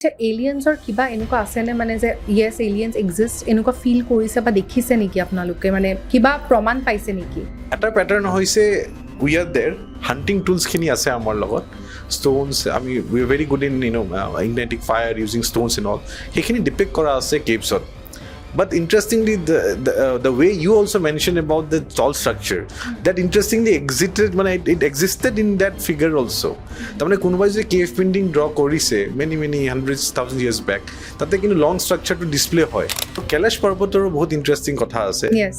এলিয়েন্সৰ কিবা এনেকুৱা আছেনে মানে যে ইয়েছ এলিয়েন্স এক্সিষ্ট এনেকুৱা ফিল কৰিছে বা দেখিছে নেকি আপোনালোকে মানে কিবা প্ৰমাণ পাইছে নেকি এটা প্যাটাৰ্ণ হৈছে উই আৰ দেয়াৰ হান্টিং টুলছখিনি আছে আমাৰ লগত stones আমি we are very good in igniting fire using stones and all সেইখিনি ডিপেক্ট কৰা আছে কেভছত but interestingly the way you also mentioned about the tall structure that interestingly it existed in that figure also tamane konobai je cave painting draw korise many hundreds thousands years back tate kinu long structure to display hoy to Kailash parbator bahut interesting kotha ase yes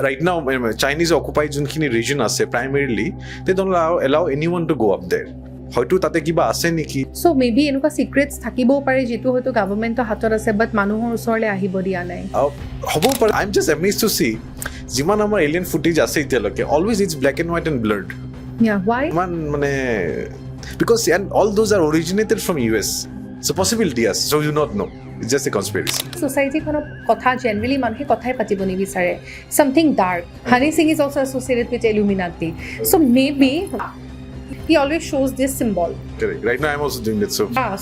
right now Chinese occupied junkhini region ase primarily they don't allow anyone to go up there হয়তো তাতে কিবা আছে নেকি so maybe এনেকুৱা সিক্ৰেটস থাকিবও পাৰে যেটো হয়তো গভৰ্ণমেণ্টৰ হাতত আছে বাট মানুহৰ ওচৰলৈ আহিব দিয়া নাই হ'ব পাৰে I am just amazed to see যিমান আমাৰ এলিয়েন ফুটেজ আছে এতিয়ালৈকে always it's black and white and blurred why মানে because and all those are originated from US so possibility yes so you not know it's just a conspiracy society খনৰ কথা generally মানুহে কথাই পাতিব নিবিচাৰে something dark honey singh is also associated with Illuminati so maybe he always shows this symbol. Correct. Right now I'm also doing that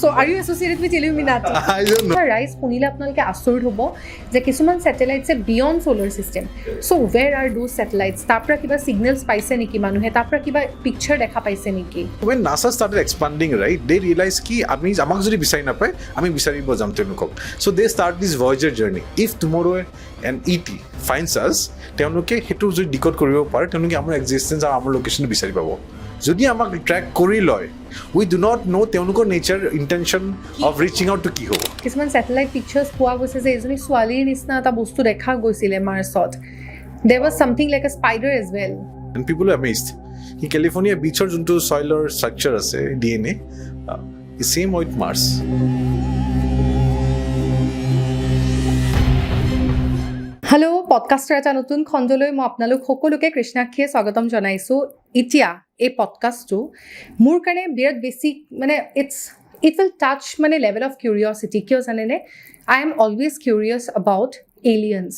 so are you associated with Illuminati? I don't know. Rise punile apnalke asur hobo je kisuman satellites beyond solar system. So where are those satellites? Tapra kiba signals paise niki manuhe tapra kiba picture dekha paise niki? When NASA started expanding, right, they realized ki ami amak jodi bisari na pai ami bisaribo jam tenukok. So they start this Voyager journey. If tomorrow an ET finds us, teonuke hetu jodi decode koribo pare teonuke amar existence ar amar location bisari pabo. যদি আমাক track কৰি লয় we do not know তেওঁলোকৰ nature intention of reaching out to কি হ'ব কিছুমান satellite পিকচাৰ্স পোৱা গৈছে যে এজনী ছোৱালীৰ নিচিনা এটা বস্তু দেখা গৈছিলে মাৰ্চত there was something like a spider as well and people are amazed কি ক্যালিফোর্নিয়া বিচৰ যোনটো সয়েলৰ ষ্ট্ৰাকচাৰ আছে DNA is same with Mars hello' পডকাষ্টৰ এটা নতুন খণ্ডলৈ মই আপোনালোক সকলোকে কৃষ্ণাক্ষীয়ে স্বাগতম জনাইছোঁ এতিয়া এই পডকাষ্টটো মোৰ কাৰণে বিৰাট বেছি মানে ইট উইল টাচ মানে লেভেল অফ কিউৰিয়চিটি কিয় জানেনে I am always curious about aliens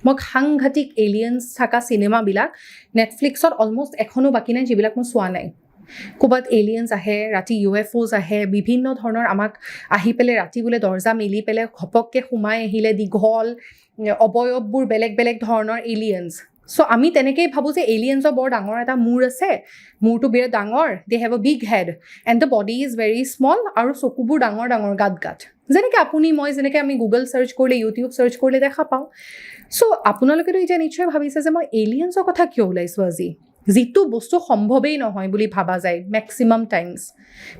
মোক সাংঘাতিক এলিয়েন্স থকা চিনেমাবিলাক নেটফ্লিক্সত অলমষ্ট এখনো বাকী নাই যিবিলাক মই চোৱা নাই ক'ৰবাত এলিয়েন্স আহে ৰাতি UFOs আহে বিভিন্ন ধৰণৰ আমাক আহি পেলাই ৰাতি বোলে দৰ্জা মেলি পেলাই ঘপককৈ সোমাই আহিলে দীঘল অবয়ৱবোৰ বেলেগ বেলেগ ধৰণৰ এলিয়েন্স চ' আমি তেনেকৈয়ে ভাবোঁ যে এলিয়েন্সৰ বৰ ডাঙৰ এটা মূৰ আছে মূৰটো বিৰাট ডাঙৰ they have a big head and the body is very small আৰু চকুবোৰ ডাঙৰ ডাঙৰ গাত যেনেকৈ আপুনি মই যেনেকৈ আমি গুগল চাৰ্চ কৰিলে ইউটিউব চাৰ্চ কৰিলে দেখা পাওঁ চ' আপোনালোকেতো এতিয়া নিশ্চয় ভাবিছে যে মই এলিয়েন্সৰ কথা কিয় ওলাইছোঁ আজি যিটো বস্তু সম্ভৱেই নহয় বুলি ভাবা যায় মেক্সিমাম টাইমছ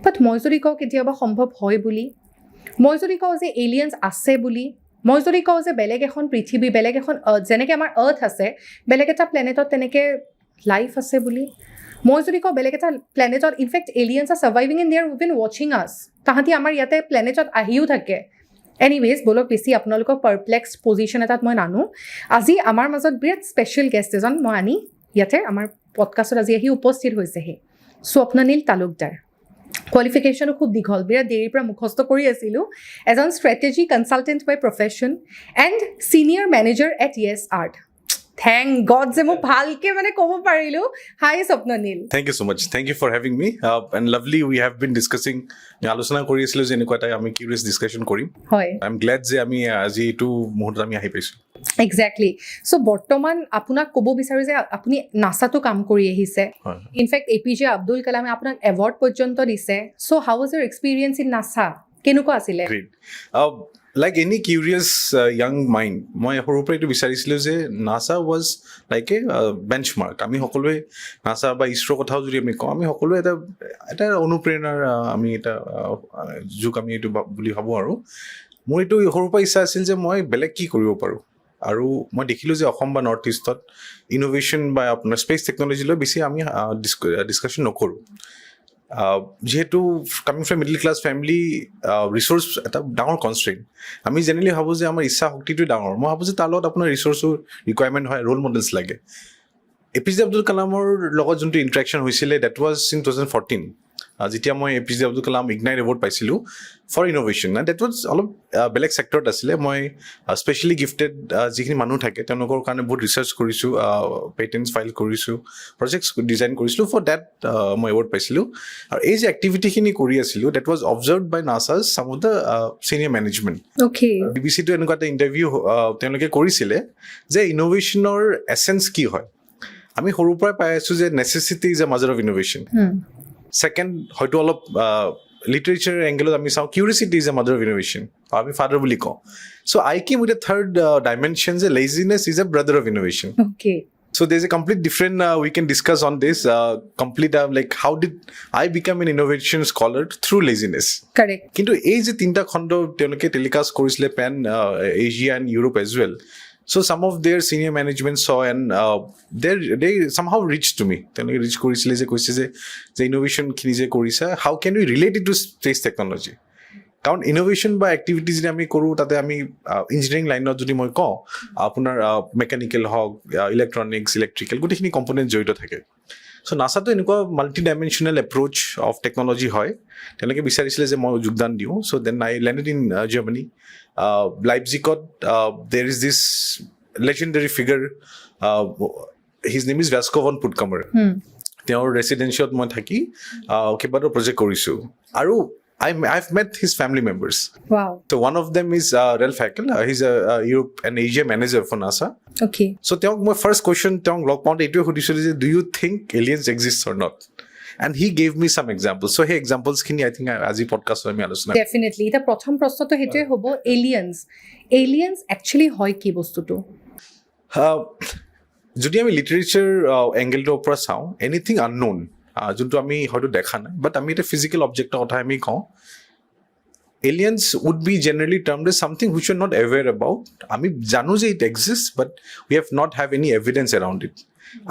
বাট মই যদি কওঁ কেতিয়াবা সম্ভৱ হয় বুলি মই যদি কওঁ যে এলিয়েন্স আছে বুলি মই যদি কওঁ যে বেলেগ এখন পৃথিৱী বেলেগ এখন আৰ্থ যেনেকৈ আমাৰ আৰ্থ আছে বেলেগ এটা প্লেনেটত তেনেকৈ লাইফ আছে বুলি মই যদি কওঁ বেলেগ এটা প্লেনেটত in fact aliens are surviving in their win ৱাচিং আছ তাহাঁতি আমাৰ ইয়াতে প্লেনেটত আহিও থাকে এনিৱেজ বলক বেছি আপোনালোকক পাৰপ্লেক্সড পজিশ্যন এটাত মই নানো আজি আমাৰ মাজত বিৰাট স্পেচিয়েল গেষ্ট এজন মই আনি ইয়াতে আমাৰ পডকাষ্টত আজি আহি উপস্থিত হৈছেহি স্বপ্নানীল তালুকদাৰ কোৱালিফিকেশ্যনো খুব দীঘল বিৰাট দেৰিৰ পৰা মুখস্থ কৰি আছিলোঁ এজন strategy consultant by profession and senior manager at YesEarth thank God যে মই ভালকৈ মানে ক'ব পাৰিলোঁ hi Swapnanil Thank you so much. Thank you for having me. And lovely, we have been discussing. আলোচনা কৰি আছিলোঁ যে এনেকুৱা এটা আমি কিউৰিয়াছ ডিছকাশ্যন কৰিম হয় আই এম গ্লেড যে আমি আজি এইটো মুহূৰ্তত আমি আহি পাইছোঁ এক্সেক্টলি চ' বৰ্তমান আপোনাক ক'ব বিচাৰোঁ যে আপুনি নাছাটো কাম কৰি আহিছে ইনফেক্ট APJ Abdul কালামে আপোনাক এৱাৰ্ড পৰ্যন্ত দিছে so' how was your experience in NASA কেনেকুৱা আছিলে like any curious young mind মই সৰুৰ পৰা এইটো বিচাৰিছিলোঁ যে NASA was like a benchmark আমি সকলোৱে নাছা বা ইছৰ কথাও যদি আমি কওঁ আমি সকলোৱে এটা অনুপ্ৰেৰণাৰ আমি এটা যুগ আমি এইটো বুলি ভাবোঁ আৰু মোৰ এইটো সৰুৰ পৰা ইচ্ছা আছিল যে মই বেলেগ কি কৰিব পাৰোঁ আৰু মই দেখিলোঁ যে অসম বা নৰ্থ ইষ্টত ইন'ভেশ্যন বা আপোনাৰ স্পেচ টেকন'লজি লৈ বেছি আমি ডিছকাশ্যন নকৰোঁ যিহেতু coming from middle class family resource এটা ডাঙৰ কনষ্ট্ৰেইন আমি জেনেৰেলি ভাবোঁ যে আমাৰ ইচ্ছা শক্তিটো ডাঙৰ মই ভাবোঁ যে তাৰ লগত আপোনাৰ ৰিচোৰ্চৰ ৰিকুৱাৰমেণ্ট হয় ৰোল মডেলছ লাগে APJ Abdul কালামৰ লগত যোনটো ইণ্টাৰেকশ্যন হৈছিলে ডেট ৱাজ ইন 2014 যেতিয়া মই APJ Abdul Kalam Ignite Award পাইছিলোঁ for innovation and that was অলপ বেলেগ ছেক্টৰত আছিলে মই স্পেচিয়েলি গিফটেড যিখিনি মানুহ থাকে তেওঁলোকৰ কাৰণে বহুত ৰিচাৰ্চ কৰিছোঁ পেটেণ্টছ ফাইল কৰিছোঁ প্ৰজেক্টছ ডিজাইন কৰিছিলোঁ ফৰ ডেট মই এৱাৰ্ড পাইছিলোঁ আৰু এই যে এক্টিভিটিখিনি কৰি আছিলোঁ that was observed by NASA's some of the senior management BBC-টো এনেকুৱা এটা ইণ্টাৰভিউ তেওঁলোকে কৰিছিলে যে ইন'ভেশ্যনৰ এছেঞ্চ কি হয় আমি সৰুৰ পৰাই পাই আছোঁ যে necessity is a mother of innovation second হয়তো অলপ লিটাৰেচাৰ এংগেলত আমি চাওঁ curiosity is a mother of innovation আমি ফাদাৰ বুলি কওঁ so' I came with a third dimension যে laziness is a brother of innovation So there's a complete different, we can discuss on this, like how did I become an innovation scholar through laziness? Correct. Kintu ei je tinta khondo teloke telecast korisile pan Asia and Europe as well. So some of their senior management saw and they somehow reached to me. Teloke reach korisile je koise je innovation khini je korisa, how can we relate it to space technology? কাৰণ innovation বা activity যদি আমি কৰোঁ তাতে আমি engineering লাইনত যদি মই কওঁ আপোনাৰ মেকানিকেল হওক ইলেক্ট্ৰনিক্স ইলেক্ট্ৰিকেল গোটেইখিনি কম্পনেণ্ট জড়িত থাকে চ' নাছাটো এনেকুৱা multi dimensional approach of technology হয় তেওঁলোকে বিচাৰিছিলে যে মই যোগদান দিওঁ so' then I landed in Germany লাইপজিকত there is this legendary figure his name is ভাস্কভন পুটকামাৰ তেওঁৰ ৰেচিডেঞ্চিয়েলত মই থাকি কেইবাটাও প্ৰজেক্ট কৰিছোঁ আৰু I've met his family members. Wow. So one of them is Ralph Hackel. He's a Europe and Asia manager for NASA. Okay. So my first question, do you think aliens exist or not? And he gave me some examples. So hey, examples kini I think as a podcast I alusna. Definitely. The prothom proshno to hetoy hobo aliens. Aliens actually hoy ki bostu to? Jodi ami literature angle to opra saw anything unknown. যোনটো আমি হয়তো দেখা নাই but আমি এটা physical অবজেক্টৰ কথা আমি কওঁ aliens would be generally termed as something which you are not aware about আমি জানো যে it exist but we have not have any evidence around it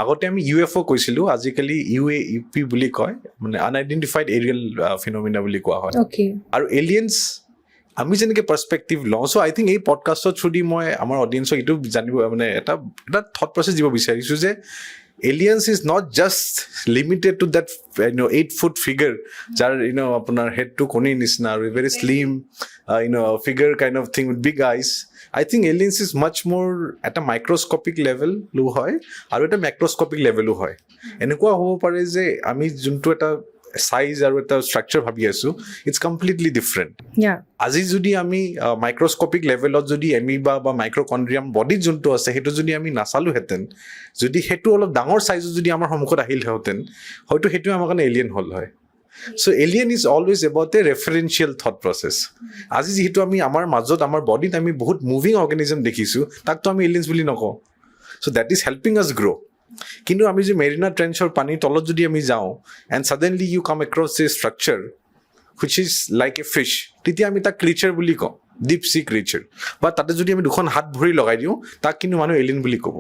আগতে আমি UFO কৈছিলোঁ আজিকালি UAP বুলি কয় মানে আনআইডেণ্টিফাইড এৰিয়েল ফিনমিনা বুলি কোৱা হয় আৰু এলিয়েন্স আমি যেনেকৈ পাৰ্চপেক্টিভ লওঁ চ' আই থিংক এই পডকাষ্টৰ থ্ৰু দি মই আমাৰ অডিয়েঞ্চক এইটো জানিব মানে এটা থট প্ৰচেছ দিব বিচাৰিছোঁ যে aliens is not just limited to that 8-foot figure jar apunar head to koni nisna very slim figure kind of thing with big eyes. I think aliens is much more at a microscopic level lu hoy aru eta macroscopic level lu hoy enekwa hobo pare je ami juntu eta size aru eta structure bhabi asu it's completely different আজি যদি আমি মাইক্ৰস্কপিক লেভেলত যদি amoeba বা মাইক্ৰকন্ড্ৰিয়াম বডিত যোনটো আছে সেইটো যদি আমি নাচালোহেঁতেন যদি সেইটো অলপ ডাঙৰ চাইজত যদি আমাৰ সন্মুখত আহিলহেঁতেন হয়তো সেইটো আমাৰ কাৰণে এলিয়েন হ'ল হয় so' alien is always about a referential thought process আজি যিহেতু আমি আমাৰ মাজত আমাৰ বডিত আমি বহুত মুভিং অৰ্গেনিজম দেখিছোঁ তাকতো আমি এলিয়েনছ বুলি নকওঁ চ' দেট ইজ হেল্পিং আছ গ্ৰ' কিন্তু আমি যে মেৰিনা ট্ৰেঞ্চৰ পানীৰ তলত যদি আমি যাওঁ and suddenly you come across a structure which is like a fish তেতিয়া আমি তাক ক্ৰিচাৰ বুলি কওঁ ডিপ সি ক্ৰিচাৰ বা তাতে যদি আমি দুখন হাত ভৰি লগাই দিওঁ তাক কিন্তু মানুহ এলিয়েন বুলি ক'ব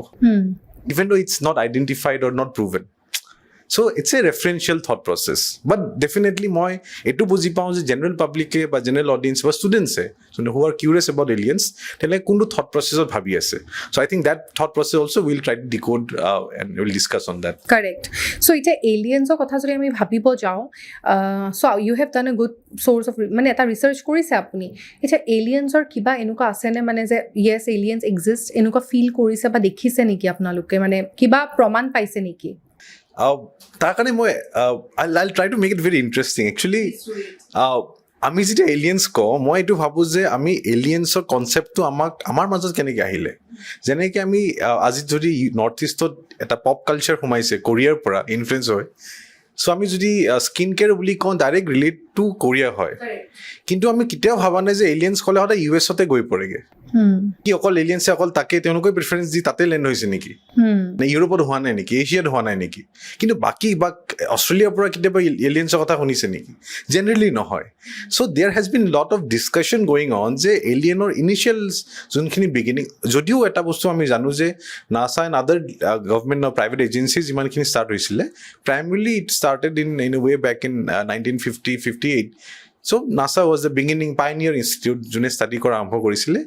even though it's not identified or not proven so it's a referential thought process but definitely moi etu buji pao je general public ke ba general audience ba students who are curious about aliens tele kundu thought process of bhabi ase so I think that thought process also we'll try to decode and we'll discuss on that correct so ita aliens or kotha jodi ami bhabibo jao so you have done a good source of mane eta research korise apuni ita aliens or kiba enuka ase ne mane je yes aliens exist enuka feel korise ba dekhise niki apnaluke mane kiba proman paise niki তাৰ কাৰণে মই I'll try to make it very interesting actually আমি যেতিয়া aliens কওঁ মই এইটো ভাবোঁ যে আমি এলিয়েন্সৰ কনচেপ্টটো আমাৰ মাজত কেনেকৈ আহিলে যেনেকৈ আমি আজি যদি নৰ্থ ইষ্টত এটা পপ কালচাৰ সোমাইছে কোৰিয়াৰ পৰা ইনফ্লুৱেঞ্চ হয় চ' আমি যদি স্কিন কেয়াৰ বুলি কওঁ ডাইৰেক্ট ৰিলেট টু কোৰিয়া হয় কিন্তু আমি কেতিয়াও ভাবা নাই যে এলিয়েন্স ক'লে সদায় US-তে গৈ পৰেগৈ কি অকল এলিয়েন্সে অকল তাকে তেওঁলোকে প্ৰিফাৰেঞ্চ দি তাতে লেণ্ড হৈছে নেকি নে ইউৰোপত হোৱা নাই নেকি এছিয়াত হোৱা নাই নেকি কিন্তু বাকী বা অষ্ট্ৰেলিয়াৰ পৰা কেতিয়াবা এলিয়েন্সৰ কথা শুনিছে নেকি জেনেৰেলি নহয় so' there has been lot of discussion going on যে এলিয়েনৰ ইনিচিয়েল যোনখিনি বিগিনিং যদিও এটা বস্তু আমি জানো যে NASA and other government private agencies যিমানখিনি ষ্টাৰ্ট হৈছিলে primarily it started in way back in 1950-58 So NASA was the beginning pioneer institute june study kora arambho korisile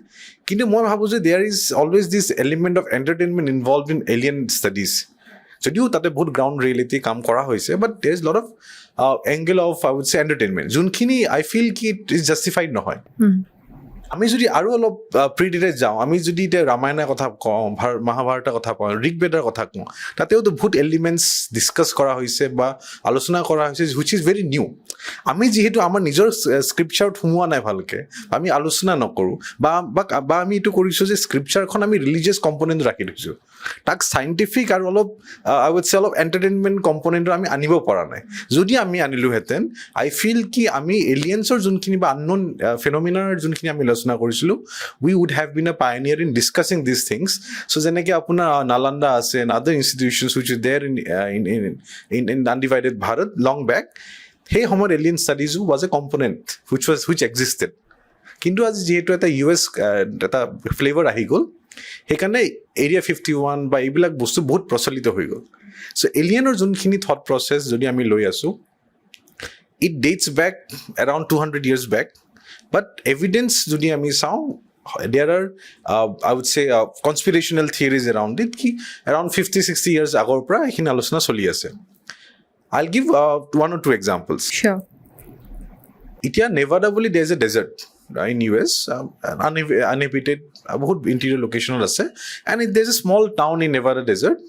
kintu moi bhabu je there is always this element of entertainment involved in alien studies যদিও তাতে বহুত ground reality কাম কৰা হৈছে, but there is lot of angle of I would say entertainment, যোনখিনি I feel কি it is justified নহয়। আমি যদি আৰু অলপ প্ৰিডিটেড যাওঁ, আমি যদি এতিয়া ৰামায়ণৰ কথা কওঁ, মহাভাৰতৰ কথা কওঁ, ঋগবেদৰ কথা কওঁ, তাতেওতো বহুত এলিমেণ্টছ ডিছকাছ কৰা হৈছে বা আলোচনা কৰা হৈছে হুইচ ইজ ভেৰি নিউ। আমি যিহেতু আমাৰ নিজৰ স্ক্ৰিপচাৰত সোমোৱা নাই ভালকৈ, আমি আলোচনা নকৰোঁ বা আমি এইটো কৰিছোঁ যে স্ক্ৰিপচাৰখন আমি ৰিলিজিয়াছ কম্পনেণ্ট ৰাখি দিছোঁ, তাক চাইণ্টিফিক আৰু অলপ আই উড চে অলপ এণ্টাৰটেইনমেণ্ট কম্পনেণ্টৰ আমি আনিব পৰা নাই। যদি আমি আনিলোহেঁতেন, আই ফিল কি আমি এলিয়েন্সৰ যোনখিনি বা আননোন ফেনমিনাৰ যোনখিনি আমি আলোচনা কৰিছিলোঁ, we would have been a pioneer in discussing this things. So' যেনেকৈ আপোনাৰ নালন্দা আছে and other institutions which is there in undivided Bharat long back, সেই সময়ত এলিয়েন ষ্টাডিজো was a component which existed. কিন্তু আজি যিহেতু এটা US এটা ফ্লেভাৰ আহি গ'ল, সেইকাৰণে এৰিয়া 51 বা এইবিলাক বস্তু বহুত প্ৰচলিত হৈ গ'ল। চ' এলিয়েনৰ যোনখিনি থট প্ৰচেছ যদি আমি লৈ আছোঁ, it dates back around 200 years back, but evidence যদি আমি চাওঁ, there are I would say conspirational theories around it ki around 50-60 years agor pra ekhini alochona choli ase. I'll give one or two examples. Sure. Itia Nevada boli there is a desert in US, uninhabited, bahut interior location ase, and there's a small town in Nevada desert,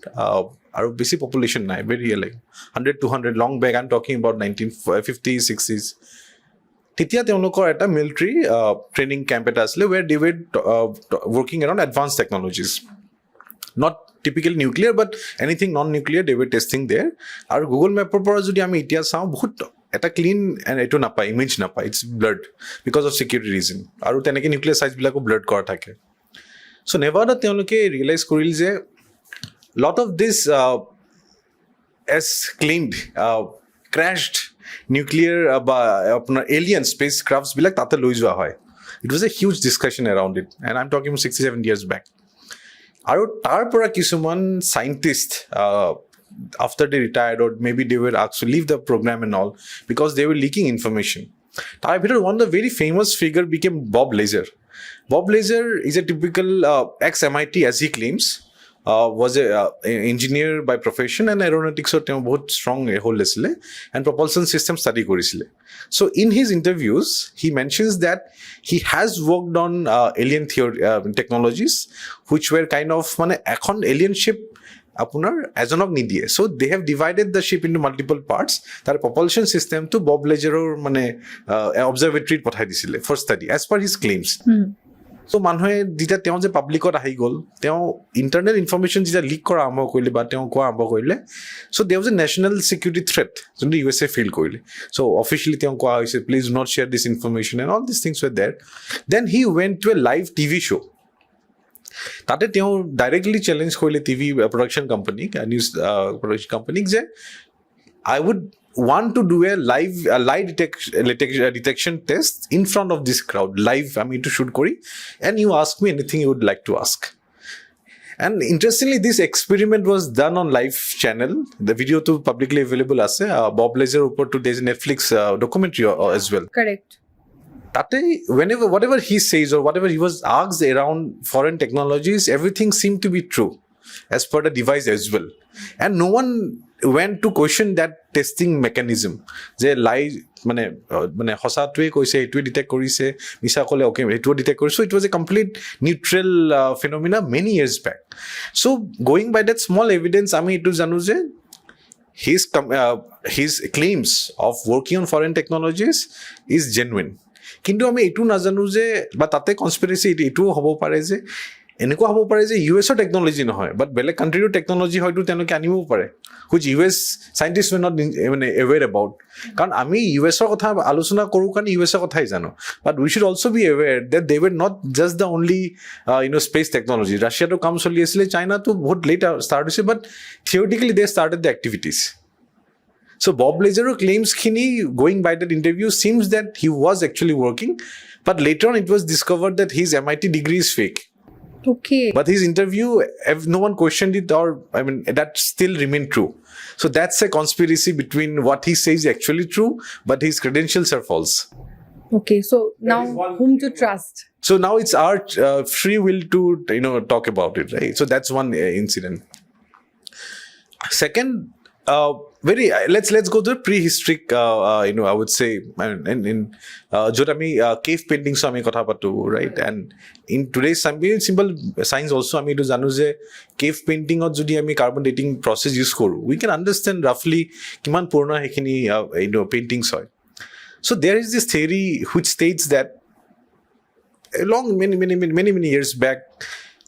aru basi population nai, very like 100-200 long back. I'm talking about 1950s 60s. তেতিয়া তেওঁলোকৰ এটা military training camp এটা আছিলে, where they were working around advance technologies, not typical nuclear but anything non nuclear they were testing there. আৰু Google মেপৰ পৰা যদি আমি এতিয়া চাওঁ, বহুত এটা ক্লিন এইটো নাপায়, ইমেজ নাপায়, it's blurred because of security reason, আৰু তেনেকৈ নিউক্লিয়াৰ চাইটবিলাকো ব্লাড কৰা থাকে। চ' নেভাদাত তেওঁলোকে ৰিয়েলাইজ কৰিল যে lot of this as claimed crashed nuclear বা আপোনাৰ এলিয়েন স্পেচ ক্ৰাফ্টছবিলাক তাতে লৈ যোৱা হয়। It was a huge discussion around it, and I am talking 60-70 years back. আৰু তাৰ পৰা কিছুমান scientist after they retired, or maybe they were asked to leave the program and all because they were leaking information. তাৰ ভিতৰত one of the very famous figure became Bob Lazar. Bob Lazar is a typical ex-MIT, as he claims, was a engineer by profession, and aeronautics or বহুত strong hold আছিলে, and propulsion system study কৰিছিলে. So in his interviews he mentions that he has worked on alien theory technologies which were kind of মানে এখন alien ship আপোনাৰ এজনক নিদিয়ে, so' they have divided the ship into multiple parts. তাৰ propulsion চিষ্টেমটো Bob লেজাৰৰ মানে অবজাৰ্ভেটৰীত পঠাই দিছিলে for study as per his claims. So' মানুহে যেতিয়া তেওঁ যে পাব্লিকত আহি গ'ল, তেওঁ ইণ্টাৰনেল ইনফৰ্মেশ্যন যেতিয়া লিক কৰা আৰম্ভ কৰিলে বা তেওঁ কোৱা আৰম্ভ কৰিলে, so' they was a national security threat যোনটো USA ফিল কৰিলে। চ' অফিচিয়েলি তেওঁ কোৱা হৈছে, please not share this information and all this things were there. Then he went to a live TV show'. তাতে তেওঁ ডাইৰেক্টলি চেলেঞ্জ কৰিলে TV production কোম্পানীক, news production কোম্পানীক, যে I would want to do a live lie detection test in front of this crowd, live আমি to shoot kori, and you ask me anything you would like to ask. And interestingly, this experiment was done on live channel. The video to publicly available ase, Bob Lazar upor to there's a Netflix documentary as well. Correct. Tate whenever whatever he says or whatever he was asked around foreign technologies, everything seemed to be true as per the device as well, and no one went to question that testing mechanism যে লাই মানে মানে সঁচাটোৱে কৈছে, এইটোৱে detect কৰিছে, মিছা ক'লে okay এইটোৱে detect কৰিছে। It was a complete neutral phenomena many years back. So' going by that small evidence, আমি এইটো জানো যে his claims of working on foreign technologies is genuine. কিন্তু আমি এইটো নাজানো যে, বা তাতে কনস্পিৰেচি এইটোও হ'ব পাৰে যে এনেকুৱা হ'ব পাৰে যে US-ৰ টেকনলজি নহয়, বাট বেলেগ কাণ্ট্ৰিৰো টেকনলজি হয়তো তেওঁলোকে আনিবও পাৰে, which US scientist were not মানে এৱেৰ এবাউট। কাৰণ আমি US-ৰ কথা আলোচনা কৰোঁ কাৰণে US-ৰ কথাই জানো, but we should also' be aware that they were not just the only space technology. ৰাছিয়াটো কাম চলি আছিলে, চাইনাটো বহুত লেট ষ্টাৰ্ট হৈছে, but theoretically they started the activities. So Bob Lazar's claims khini, going by that interview, seems that he was actually working, but later on it was discovered that his MIT degree is fake. Okay. But his interview, no one questioned it, or I mean, that still remained true. So that's a conspiracy between what he says is actually true, but his credentials are false. Okay, so now whom to trust? So now it's our free will to talk about it, right? So that's one incident. Second, very let's go to the prehistoric, I would say, in jot ami cave paintings so ami kotha patu, right? And in today's simple science also ami to janu je cave painting or jodi ami carbon dating process use koru, we can understand roughly kiman purana hekhini paintings hoy. So there is this theory which states that long many years back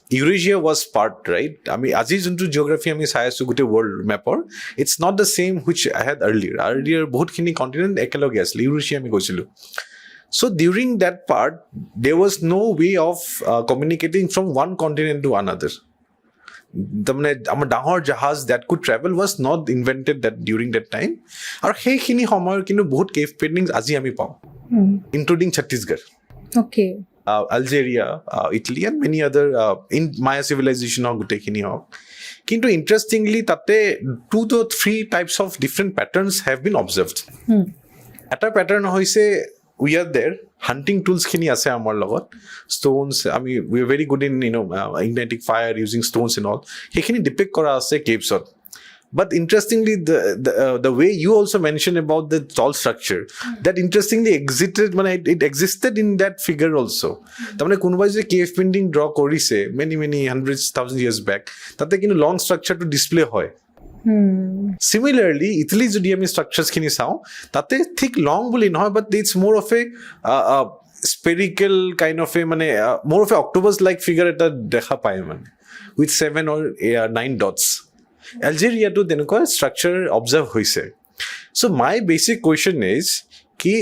Eurasia was part, right? I mean, আজি যোনটো geography আমি চাই আছো গোটেই world mapৰ, it's not the same which I had earlier বহুতখিনি continent একেলগে আছিল, Eurasia আমি গৈছিলো. So during that part there was no way of communicating from one continent to another. তাৰমানে আমাৰ ডাঙৰ জাহাজ that could travel was not invented that during that time. আৰু সেইখিনি সময়ৰ কিন্তু বহুত cave paintings আজি আমি পাওঁ, including Chhattisgarh. Okay. Algeria, Italy, and many other in Maya civilization or gutekini hok. Kintu interestingly, tate 2 to 3 types of different patterns have been observed. Eta pattern hoise we are there. Hunting tools khini ase amar logot. Stones. I mean, we are very good in igniting fire using stones and all. Hekhini depict kora ase caves or. But interestingly, the way you also mentioned about the tall structure, that interestingly it existed in that figure also. Tamane kunubai je cave painting draw korise many hundreds thousand years back, tate kinu long structure to display hoy. Similarly, Italy jodi ami structures khini sao, tate thick long boli noy, but it's more of a spherical kind of a more of a octopus like figure eta dekha paye mane with 7 or 9 dots. Algeria to denko structure observe hoise. So my basic question is ki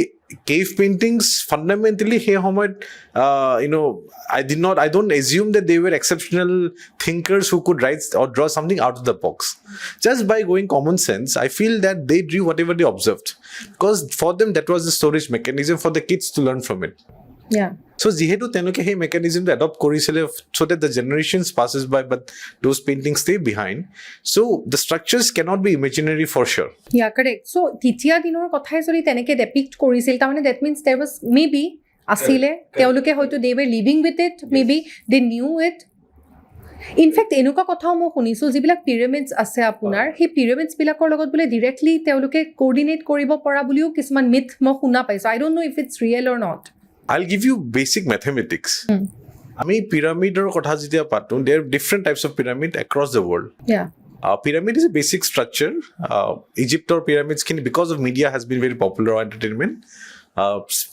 cave paintings fundamentally he homoid I don't assume that they were exceptional thinkers who could write or draw something out of the box. Just by going common sense, I feel that they drew whatever they observed, because for them that was the storage mechanism for the kids to learn from it. Yeah. So jihetu tenuke he mechanism to adopt korisile so that the generations passes by but those paintings stay behind. So the structures cannot be imaginary for sure. Yeah, correct. So titia dinor kothai jodi teneke depict korisil, tamane that means there was maybe asile teoluke hoyto they were living with it, maybe they knew it. In fact enuka kothao mo khunisu jibilak pyramids ase apunar he pyramids bilakor logot bole directly teoluke coordinate koribo pora buliu kisman myth mo khuna paiso. I don't know if it's real or not. I'll give you basic mathematics. Ami pyramid or kotha jitia patu, there are different types of pyramid across the world. Yeah. Pyramid is a basic structure. Egypt or pyramids because of media has been very popular or entertainment.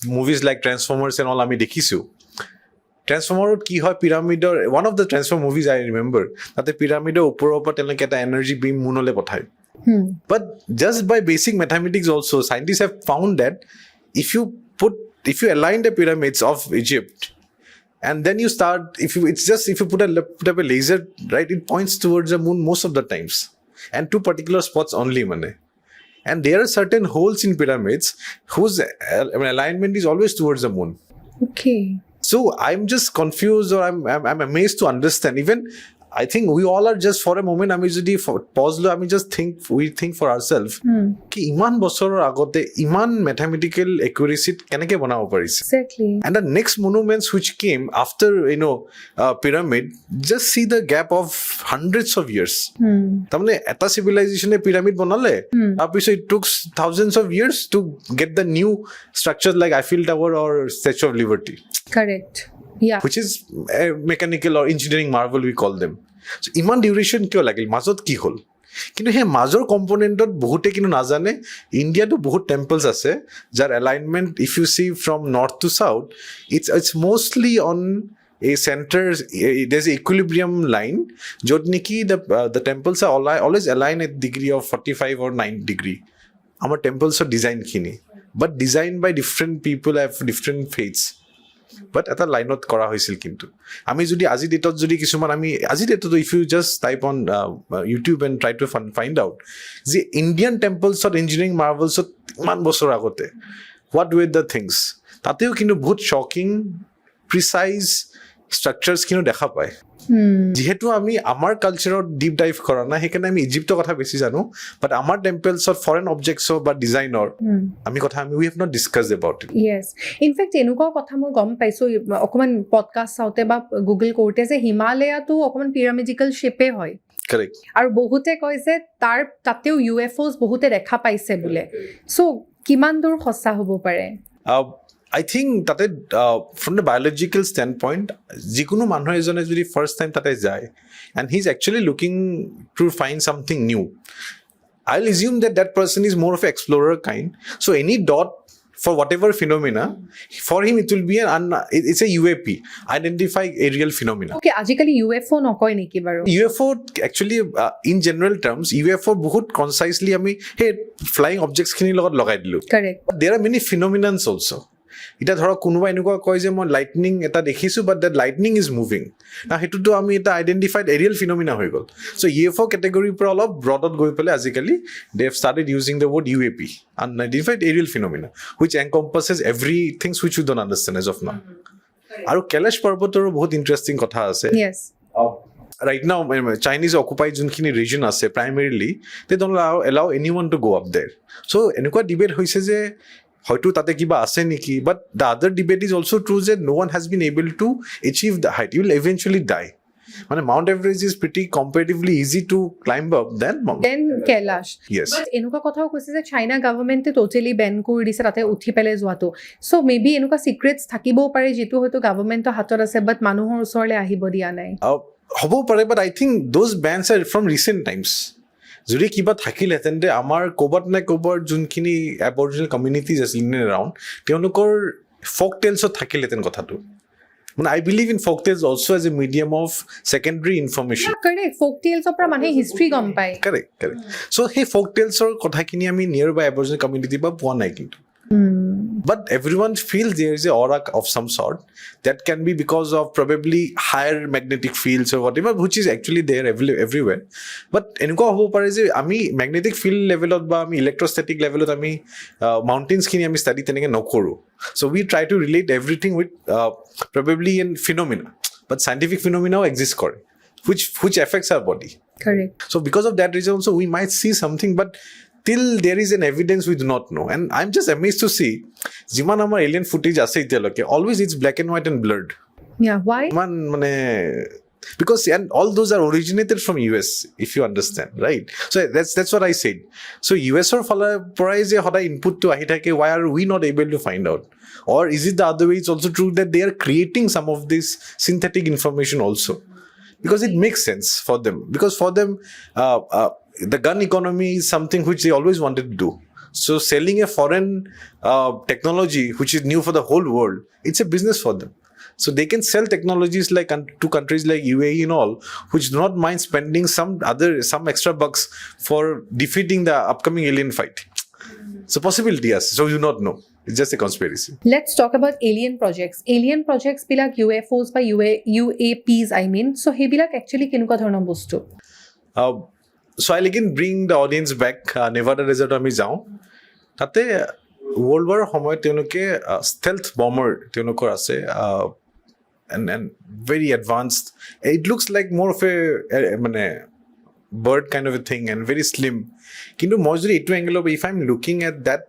Movies like Transformers and all ami dekhisu. Transformer ki hoy pyramid or one of the Transformer movies I remember that the pyramid upor upor telke eta energy beam munole pothai. But just by basic mathematics also scientists have found that if you put the pyramids of Egypt and then you start, if you put up a laser, right, it points towards the moon most of the times and 2 particular spots only mane. And there are certain holes in pyramids whose alignment is always towards the moon. Okay. So I'm just confused, or I'm amazed to understand. Even I think we all are just for a moment, we think for ourselves ki iman bosoror agote iman mathematical accuracy keneke banabo parise. Exactly. And the next monuments which came after pyramid, just see the gap of hundreds of years. Tamne eta civilization e pyramid banale apiso it took thousands of years to get the new structures like Eiffel Tower or Statue of Liberty. Correct. Yeah. Which is a mechanical or engineering marvel we call them. So iman duration kyo lagil মাজত কি হল কিন্তু হে মাজৰ কম্পোনেন্টত বহুতে কিন্তু নাজানে ইন্ডিয়াটো বহুত temples আছে যাৰ alignment if you see from north to south it's mostly on a center. There's an equilibrium line jot niki the temples are always aligned at degree of 45 or 9 degree. Our temples are designed khini but designed by different people have different faiths. But at a line not kora hoisil kintu ami jodi aji date jodi kisuman ami aji date to if you just type on YouTube and try to find out the Indian temples or engineering marvels man bosor agote what were the things tateo kintu bahut shocking precise structures kintu dekha pai. যেহেতু আমি আমাৰ কালচাৰত deep dive কৰা না সেইকাৰণে আমি ইজিপ্তৰ কথা বেছি জানো বাট আমাৰ টেম্পলছৰ ফৰেন অবজেক্টছৰ বা ডিজাইনৰ আমি we have not discussed about it. Yes. In fact এনেকুৱা কথা মই গম পাইছো অকমান পডকাষ্ট চাওতে বা গুগল কৰোতে যে হিমালয়াটো অকমান পিৰামিডিকেল শেপে হয়. Correct. আৰু বহুতে কয় যে তাতেও UFOs বহুতে দেখা পাইছে বোলে সো কিমান দূৰ সঁচা হ'ব পাৰে I think তাতে from the biological standpoint যিকোনো মানুহ এজনে যদি ফাৰ্ষ্ট টাইম তাতে যায় and he's actually looking to find something new, I'll assume that person is more of an explorer kind. So any dot for whatever phenomena, for him it will be it's a UAP, identify aerial phenomena. Okay, আজিকালি UFO নকয় নেকি বাৰু UFO actually in general terms UFO বহুত concisely আমি hey flying objects খিনিৰ লগত লগাই দিলো. Correct. But there are many phenomenons also. এটা ধৰক কোনোবা এনেকুৱা কয় যে মই লাইটনিং এটা দেখিছোঁ but that lightning is moving না সেইটোতো আমি এটা আইডেণ্টিফাইড এৰিয়েল ফিনমিনা হৈ গ'ল চ' UFO কেটেগৰীৰ পৰা অলপ ব্ৰডত গৈ পেলাই আজিকালি they have started using the word UAP, unidentified aerial phenomena, which encompasses everything which you don't understand as of now. আৰু কৈলাশ পৰ্বতৰো বহুত ইণ্টাৰেষ্টিং কথা আছে। Right now, Chinese occupied যোনখিনি region আছে primarily, they don't allow anyone to go up there. So এনেকুৱা debate হৈছে যে হয়তো তাতে কিবা আছে নেকি, but the other debate is also true that no one has been able to achieve the height. You will eventually die. মানে Mount Everest is pretty comparatively easy to climb up than Kailash. Yes. But এনেকুৱা কথাও কৈছে যে চাইনা গভৰ্ণমেণ্টে totally Ben কৰি দিছে তাতে উঠি পেলাই যোৱাটো সো মেবি এনেকুৱা চিক্ৰেটছ থাকিবও পাৰে যিটো হয়তো গভৰ্ণমেণ্টৰ হাতত আছে বাট মানুহৰ ওচৰলৈ আহিব দিয়া নাই হ'ব পাৰে, but I think those bans are from recent times. যদি কিবা থাকিলে তেন্তে আমাৰ ক'ৰবাত নাই ক'ৰবাত যোনখিনি এবৰিজিনেল কমিউনিটিজ আছিল ইন এৰাউণ্ড তেওঁলোকৰ ফ'ক টেলছত থাকিলেহেঁতেন কথাটো। মানে I believe in folk tales also' as a medium of secondary information. Correct, folk টেলছৰ পৰা মানুহে হিষ্ট্ৰী গম পায়। Correct correct. চ' সেই ফ'ক টেলছৰ কথাখিনি আমি নিয়াৰ বাই এবৰিজিনেল কমিউনিটিৰ পৰা পোৱা নাই কিন্তু। But everyone feels there is a aura of some sort that can be because of probably higher magnetic fields or whatever, which is actually there everywhere. But enko hobo pare je ami magnetic field level ot ba ami electrostatic level ot ami mountains kini ami study tenenge nokoru. So we try to relate everything with probably in phenomena, but scientific phenomena exist kore which affects our body. Correct. So because of that reason also we might see something, but till there is an evidence we do not know. And I'm just amazed to see jiman amar alien footage ase itialoke always it's black and white and blurred. Yeah, why? Because and all those are originated from US, if you understand, right? So that's what I said. So US or phala pora je hoda input to ahi thake, why are we not able to find out? Or is it the other way? It's also true that they are creating some of this synthetic information also, because it makes sense for them, because for them the gun economy is something which they always wanted to do. So selling a foreign technology which is new for the whole world, it's a business for them. So they can sell technologies like to countries like UAE and all, which do not mind spending some extra bucks for defeating the upcoming alien fight. So possibility, yes. So you not know. It's just a conspiracy. Let's talk about alien projects. Alien projects bilak UFOs by UAPs, I mean. So he bilak actually kenuka dhoroner bostu? So I'll again bring the audience back. Nevada desert ami jao. Tate World War সময়ত তেওঁলোকে stealth bomber তেওঁলোকৰ আছে and very advanced. It looks like more of a মানে bird kind of a thing and very slim. কিন্তু মই যদি এইটো angle of if I'm looking at that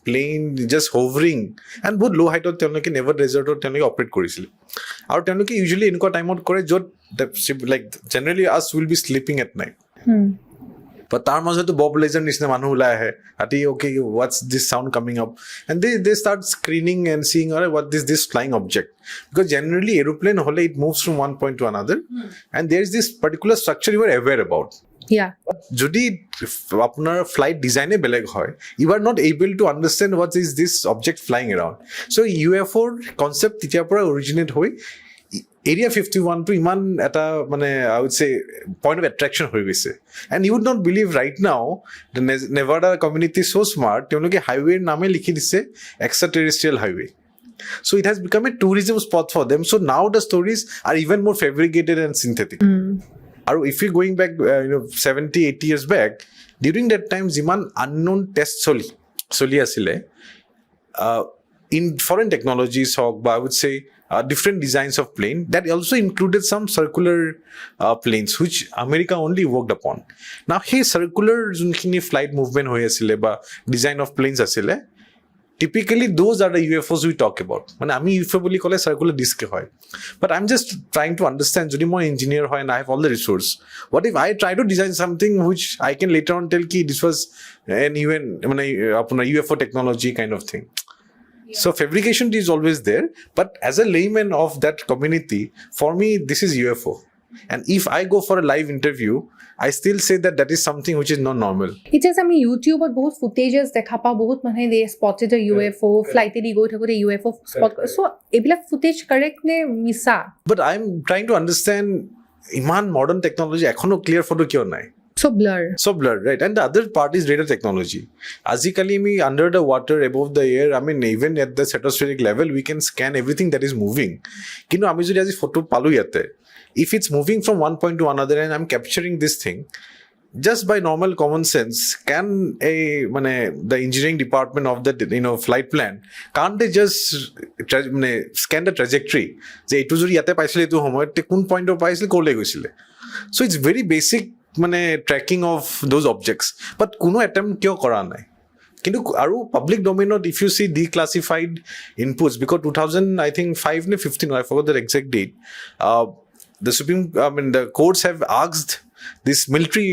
plane just hovering and বহুত low height তেওঁলোকে never ডেজাৰ্টত তেওঁলোকে operate কৰিছিল আৰু তেওঁলোকে ইউজুৱেলি এনেকুৱা টাইমত কৰে য'ত like generally us will be sleeping at night. But তাৰ মাজতো বব লেজাৰ নিচিনা মানুহ ওলাই আহে আতি okay what's this sound coming up and they start screening and seeing what is this flying object, because generally aeroplane hole it moves from one point to another and there is this particular structure you are aware about. Yeah, যদি আপনার flight design এ বেলেগ হয় you are not able to understand what is this object flying around. So UFO concept তেতিয়াৰ পৰা originate হৈ Area 51 to iman eta mane I would say point of attraction hoy gise, and you would not believe right now the Nevada community is so smart teloke highway name likhi dise extraterrestrial highway, so it has become a tourism spot for them. So now the stories are even more fabricated and synthetic. Or if you're going back 70-80 years back, during that time jiman unknown test soli asile in foreign technologies hok ba I would say different designs of plane that also included some circular planes which America only worked upon. Now hey circular junkhini flight movement hoy asile ba design of planes asile typically those are the UFOs we talk about. মানে আমি UFO বুলি ক'লে circular disk হয়. But I'm just trying to understand, যদি মই engineer হয় and I have all the resource, what if I try to design something which I can later on tell ki this was an even মানে আপোনাৰ UFO technology kind of thing. So fabrication is always there, but as a layman of that community, for me this is UFO. And if I go for a live interview, I still say that that is something which is not normal. It is আমি ইউটিউবত বহুত ফুটেজেছ দেখা পাওঁ, বহুত মানুহে দে spotted এ UFO, ফ্লাইটেদি গৈ থাকোঁতে UFO spot কৰে। চ' এইবিলাক ফুটেজ কাৰেক্ট নে মিছা? But I'm trying to understand, Iman modern technology এখনো clear photo কিয় নাই? So blur. So blurred, right? And the other part is radar technology. Azikali, under the water, above the air, I mean, even at the stratospheric level, we can scan everything that is moving. Kino, ami jodi aji photo palu yate. If it's moving from one point to another and I'm capturing this thing, just by normal common sense, can the engineering department of the flight plan, can't they just scan the trajectory? Say etu jodi yate paisile etu homoy te kun point o paisile kole goisile. So it's very basic tracking of those objects, but kuno attempt kyo kora nai. Kintu aru public domain, if you see declassified inputs, because 2005 ne 15, I forgot the exact date, the courts have asked this military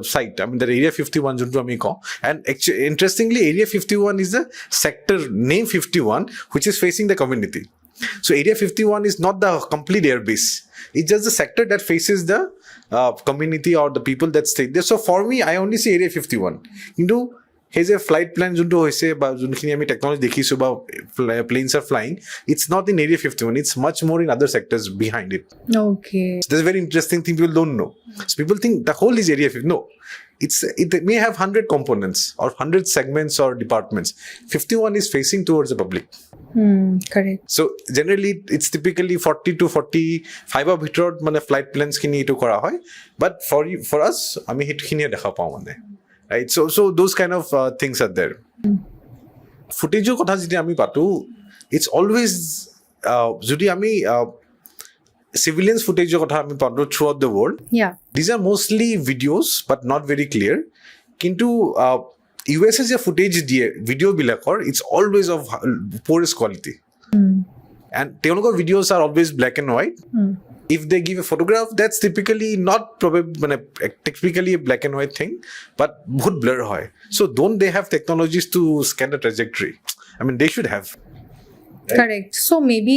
site, the Area 51 juntu ami ko, and actually, interestingly, Area 51 is the sector name 51 which is facing the community. So Area 51 is not the complete airbase, it's just the sector that faces the community or the people that stay there. So for me, I only see Area 51. Kintu he a flight plan juntu hoise ba junkhini ami technology dekhisu ba planes are flying, it's not in Area 51, it's much more in other sectors behind it. Okay. So there's a very interesting thing people don't know. So people think the whole is Area 51. No, it may have 100 components or 100 segments or departments. 51 is facing towards the public. Correct. So generally it's typically 40 to 45 of bhitorot mane flight plans khini etu kora hoy, but for us ami hit khini dekha pao mane, right? So those kind of things are there. Footage o kotha jodi ami patu, it's always jodi ami civilians footage o kotha ami patu throughout the world. Yeah. These are mostly videos but not very clear. Kintu USA যে footage দিয়ে ভিডিঅ' বিলাকৰ, it's always of poorest quality. And তেওঁলোকৰ videos are always black and white. If they give a photograph, that's typically not typically a black and white thing, but বহুত blur হয়. So don't they have technologies to scan the trajectory? I mean, they should have. Correct. So maybe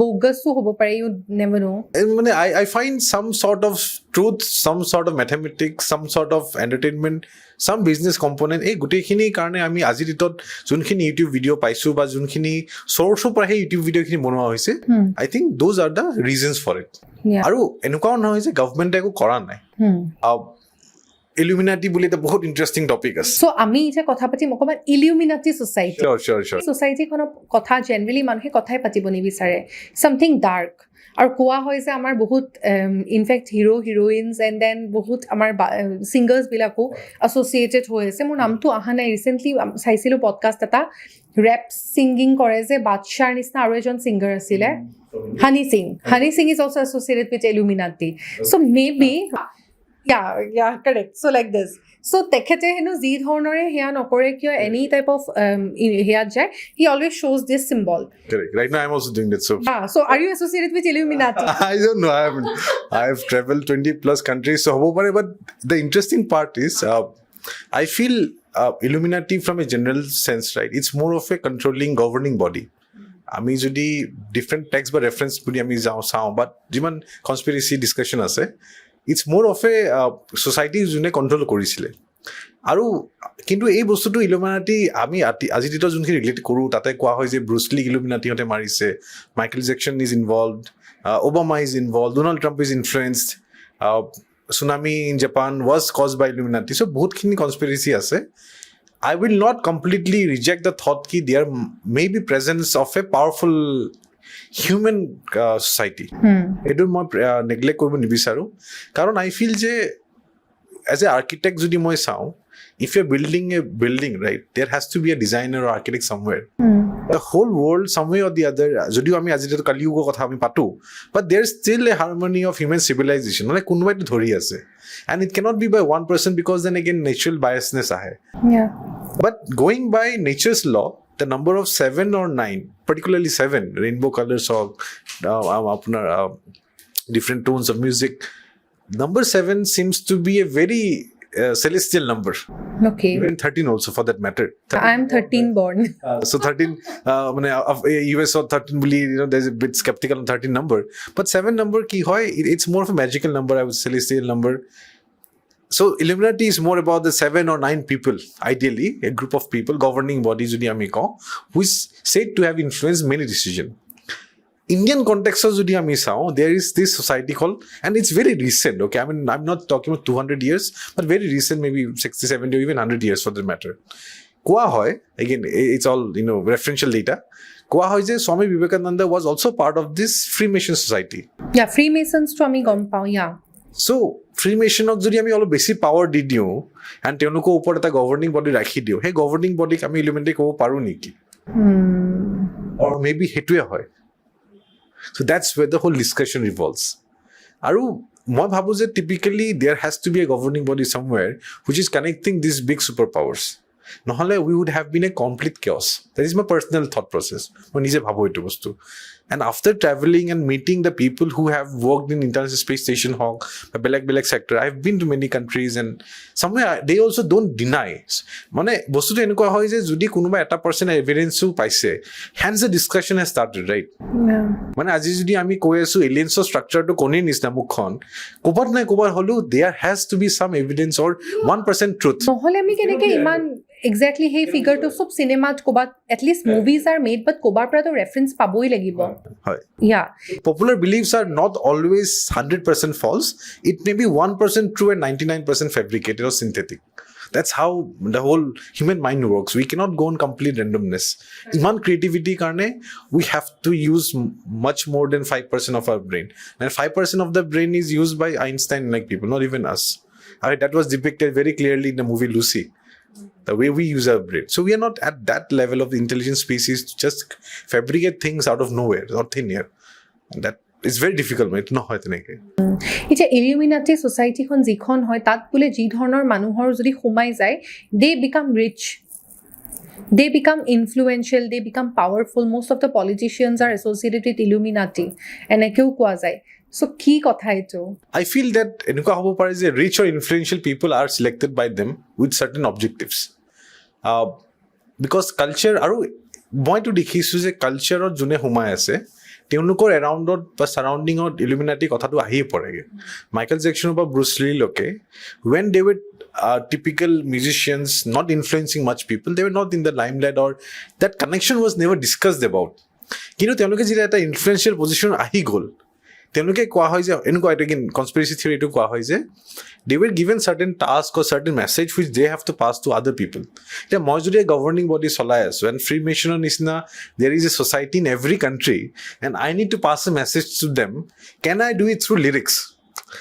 bogus to hobo pare, you never know. I find some sort of truth, some sort of mathematics, some sort of entertainment, some business component. এই গোটেইখিনি কাৰণে আমি আজিৰ দিনত যোনখিনি YouTube video' পাইছোঁ বা যোনখিনি চ'ৰ্চৰ পৰা সেই ইউটিউব ভিডিঅ'খিনি বনোৱা হৈছে, I think those are the reasons for it. আৰু এনেকুৱাও নহয় যে গভৰ্ণমেণ্টে একো কৰা নাই. Illuminati বুলি এটা বহুত ইণ্টাৰেষ্টিং টপিক আছে। So আমি এতিয়া কথা পাতিম অকমান Illuminati society. Sure. Society খনৰ কথা জেনেৰেলি মানুহে কথাই পাতিব নিবিচাৰে, something dark. আৰু কোৱা হয় যে আমাৰ বহুত ইনফেক্ট হিৰোইনছ এণ্ড দেন বহুত আমাৰ ছিংগাৰ্ছবিলাকো এছ'চিয়েটেড হৈ আছে। মোৰ নামটো অহা নাই, ৰিচেণ্টলি চাইছিলোঁ পডকাষ্ট এটা, ৰেপ ছিংগিং কৰে যে বাদশ্বাৰ নিচিনা আৰু এজন ছিংগাৰ আছিলে, Honey Singh is also' associated with Illuminati. So maybe yeah, correct. So like this. So তেখেতে হেনো যি ধৰণৰে সেয়া নকৰে কিয়, any type of সেয়াত যায়, he always shows this symbol. Correct. Right now I'm also doing that. So are you associated with Illuminati? I don't know. I have traveled 20 plus countries. So but the interesting part is I feel Illuminati from a general sense, right? It's more of a controlling, governing body. আমি যদি different text বা reference বুলি আমি চাওঁ, but যিমান conspiracy discussion আছে, it's more of a society যোনে control কৰিছিলে। আৰু কিন্তু এই বস্তুটো Illuminati আমি আজিৰ দিনত যোনখিনি ৰিলেট কৰোঁ, তাতে কোৱা হয় যে ব্ৰুচলি Illuminatiহঁতে মাৰিছে, Michael Jackson is involved, Obama is involved, Donald Trump is influenced, tsunami in Japan was caused by Illuminati. So বহুতখিনি conspiracy আছে. I will not completely reject the thought that there may be presence of a powerful human society. Edu moi neglect korbo nibisaru, karon I feel je as a architect jodi moi sao, if you're building a building, right, there has to be a designer or architect somewhere. The whole world some way or the other, jodio ami ajito kaliyugo kotha ami patu, but there's still a harmony of human civilization, mane kunbai to dhori ase, and it cannot be by one person, because then again natural biasness ahe. Yeah. But going by nature's law, the number of 7 or 9, particularly 7, rainbow colors or different tones of music. Number 7 seems to be a very celestial number. Okay. Even 13 also, for that matter. I'm 13 born. So 13, US or 13 bully, there's a bit skeptical on 13 number. But 7 number ki hoy, it's more of a magical number, I would say, celestial number. So Illuminati is more about the 7 or 9 people, ideally, a group of people, governing bodies, who is said to have influenced many decisions. Indian context of there is this society called, and it's very recent, okay? I mean, I'm not talking about 200 years, but very recent, maybe 60, 70, or even 100 years for that matter. Koa hoy, again, it's all, referential data. Koa hoy je Swami Vivekananda was also part of this Freemason society. Yeah, Freemasons to ami gom pao, yeah. So, Freemasonok jodi ami olo basic power di diu, and teonoko upor eta governing body rakhi diu. Hey, governing body ami Illuminati kobo paru niki? Or maybe hetue hoy. So that's where the whole discussion revolves. Aru moi bhabu je typically there has to be a governing body somewhere which is connecting these big superpowers. Nohole we would have been a complete chaos. That is my personal thought process. Moi nije bhabu etu bostu. And after traveling and meeting the people who have worked in International Space Station Hawk, belak sector, I've been to many countries, and somewhere they also don't deny. Mane bostu to enukwa hoy je jodi kunuba eta person evidence paise, hence the discussion has started, right? Yeah. Mane aji jodi ami koi asu aliens structure to kone nisna mukhon kobat nai kobar holu there has to be some evidence or 1% truth. নহলে আমি কেনেকে ইমান exactly hey figure to sub cinema kobat at least movies are made but kobar pra to reference paboi lagibo. Yeah. Popular beliefs are not always 100% false. It may be 1% true and 99% fabricated or synthetic. That's how the whole human mind works. We cannot go on complete randomness. Iman creativity karne, we have to use much more than 5% of our brain. And 5% of the brain is used by Einstein-like people, not even us. That was depicted very clearly in the movie Lucy. The way we use our brain. So we are not at that level of the intelligent species to just fabricate things out of nowhere or thin air. And that is very difficult. No, it's a Illuminati society kon jikhon hoy tat bole ji dhornor manuhor jodi khumai jay, they become rich, they become influential, they become powerful. Most of the politicians are associated with Illuminati enekeu koa jay. So ki kotha etu? I feel that enuka hobo pare je rich or influential people are selected by them with certain objectives. Because culture aru moi to dekhisu je culture or june humai ase teunukor around or surrounding or Illuminati kotha to ahi porege. Michael Jackson or Bruce Lee loke, when they were typical musicians not influencing much people, they were not in the limelight or that connection was never discussed about. Kintu tenuke jeta eta influential position ahi gol, tenuke koa hoy je enuka again conspiracy theory to koa hoy je they were given certain task or certain message which they have to pass to other people. Eta moi jodi a governing body solai asu and Freemason nisna there is a society in every country and I need to pass a message to them. Can I do it through lyrics?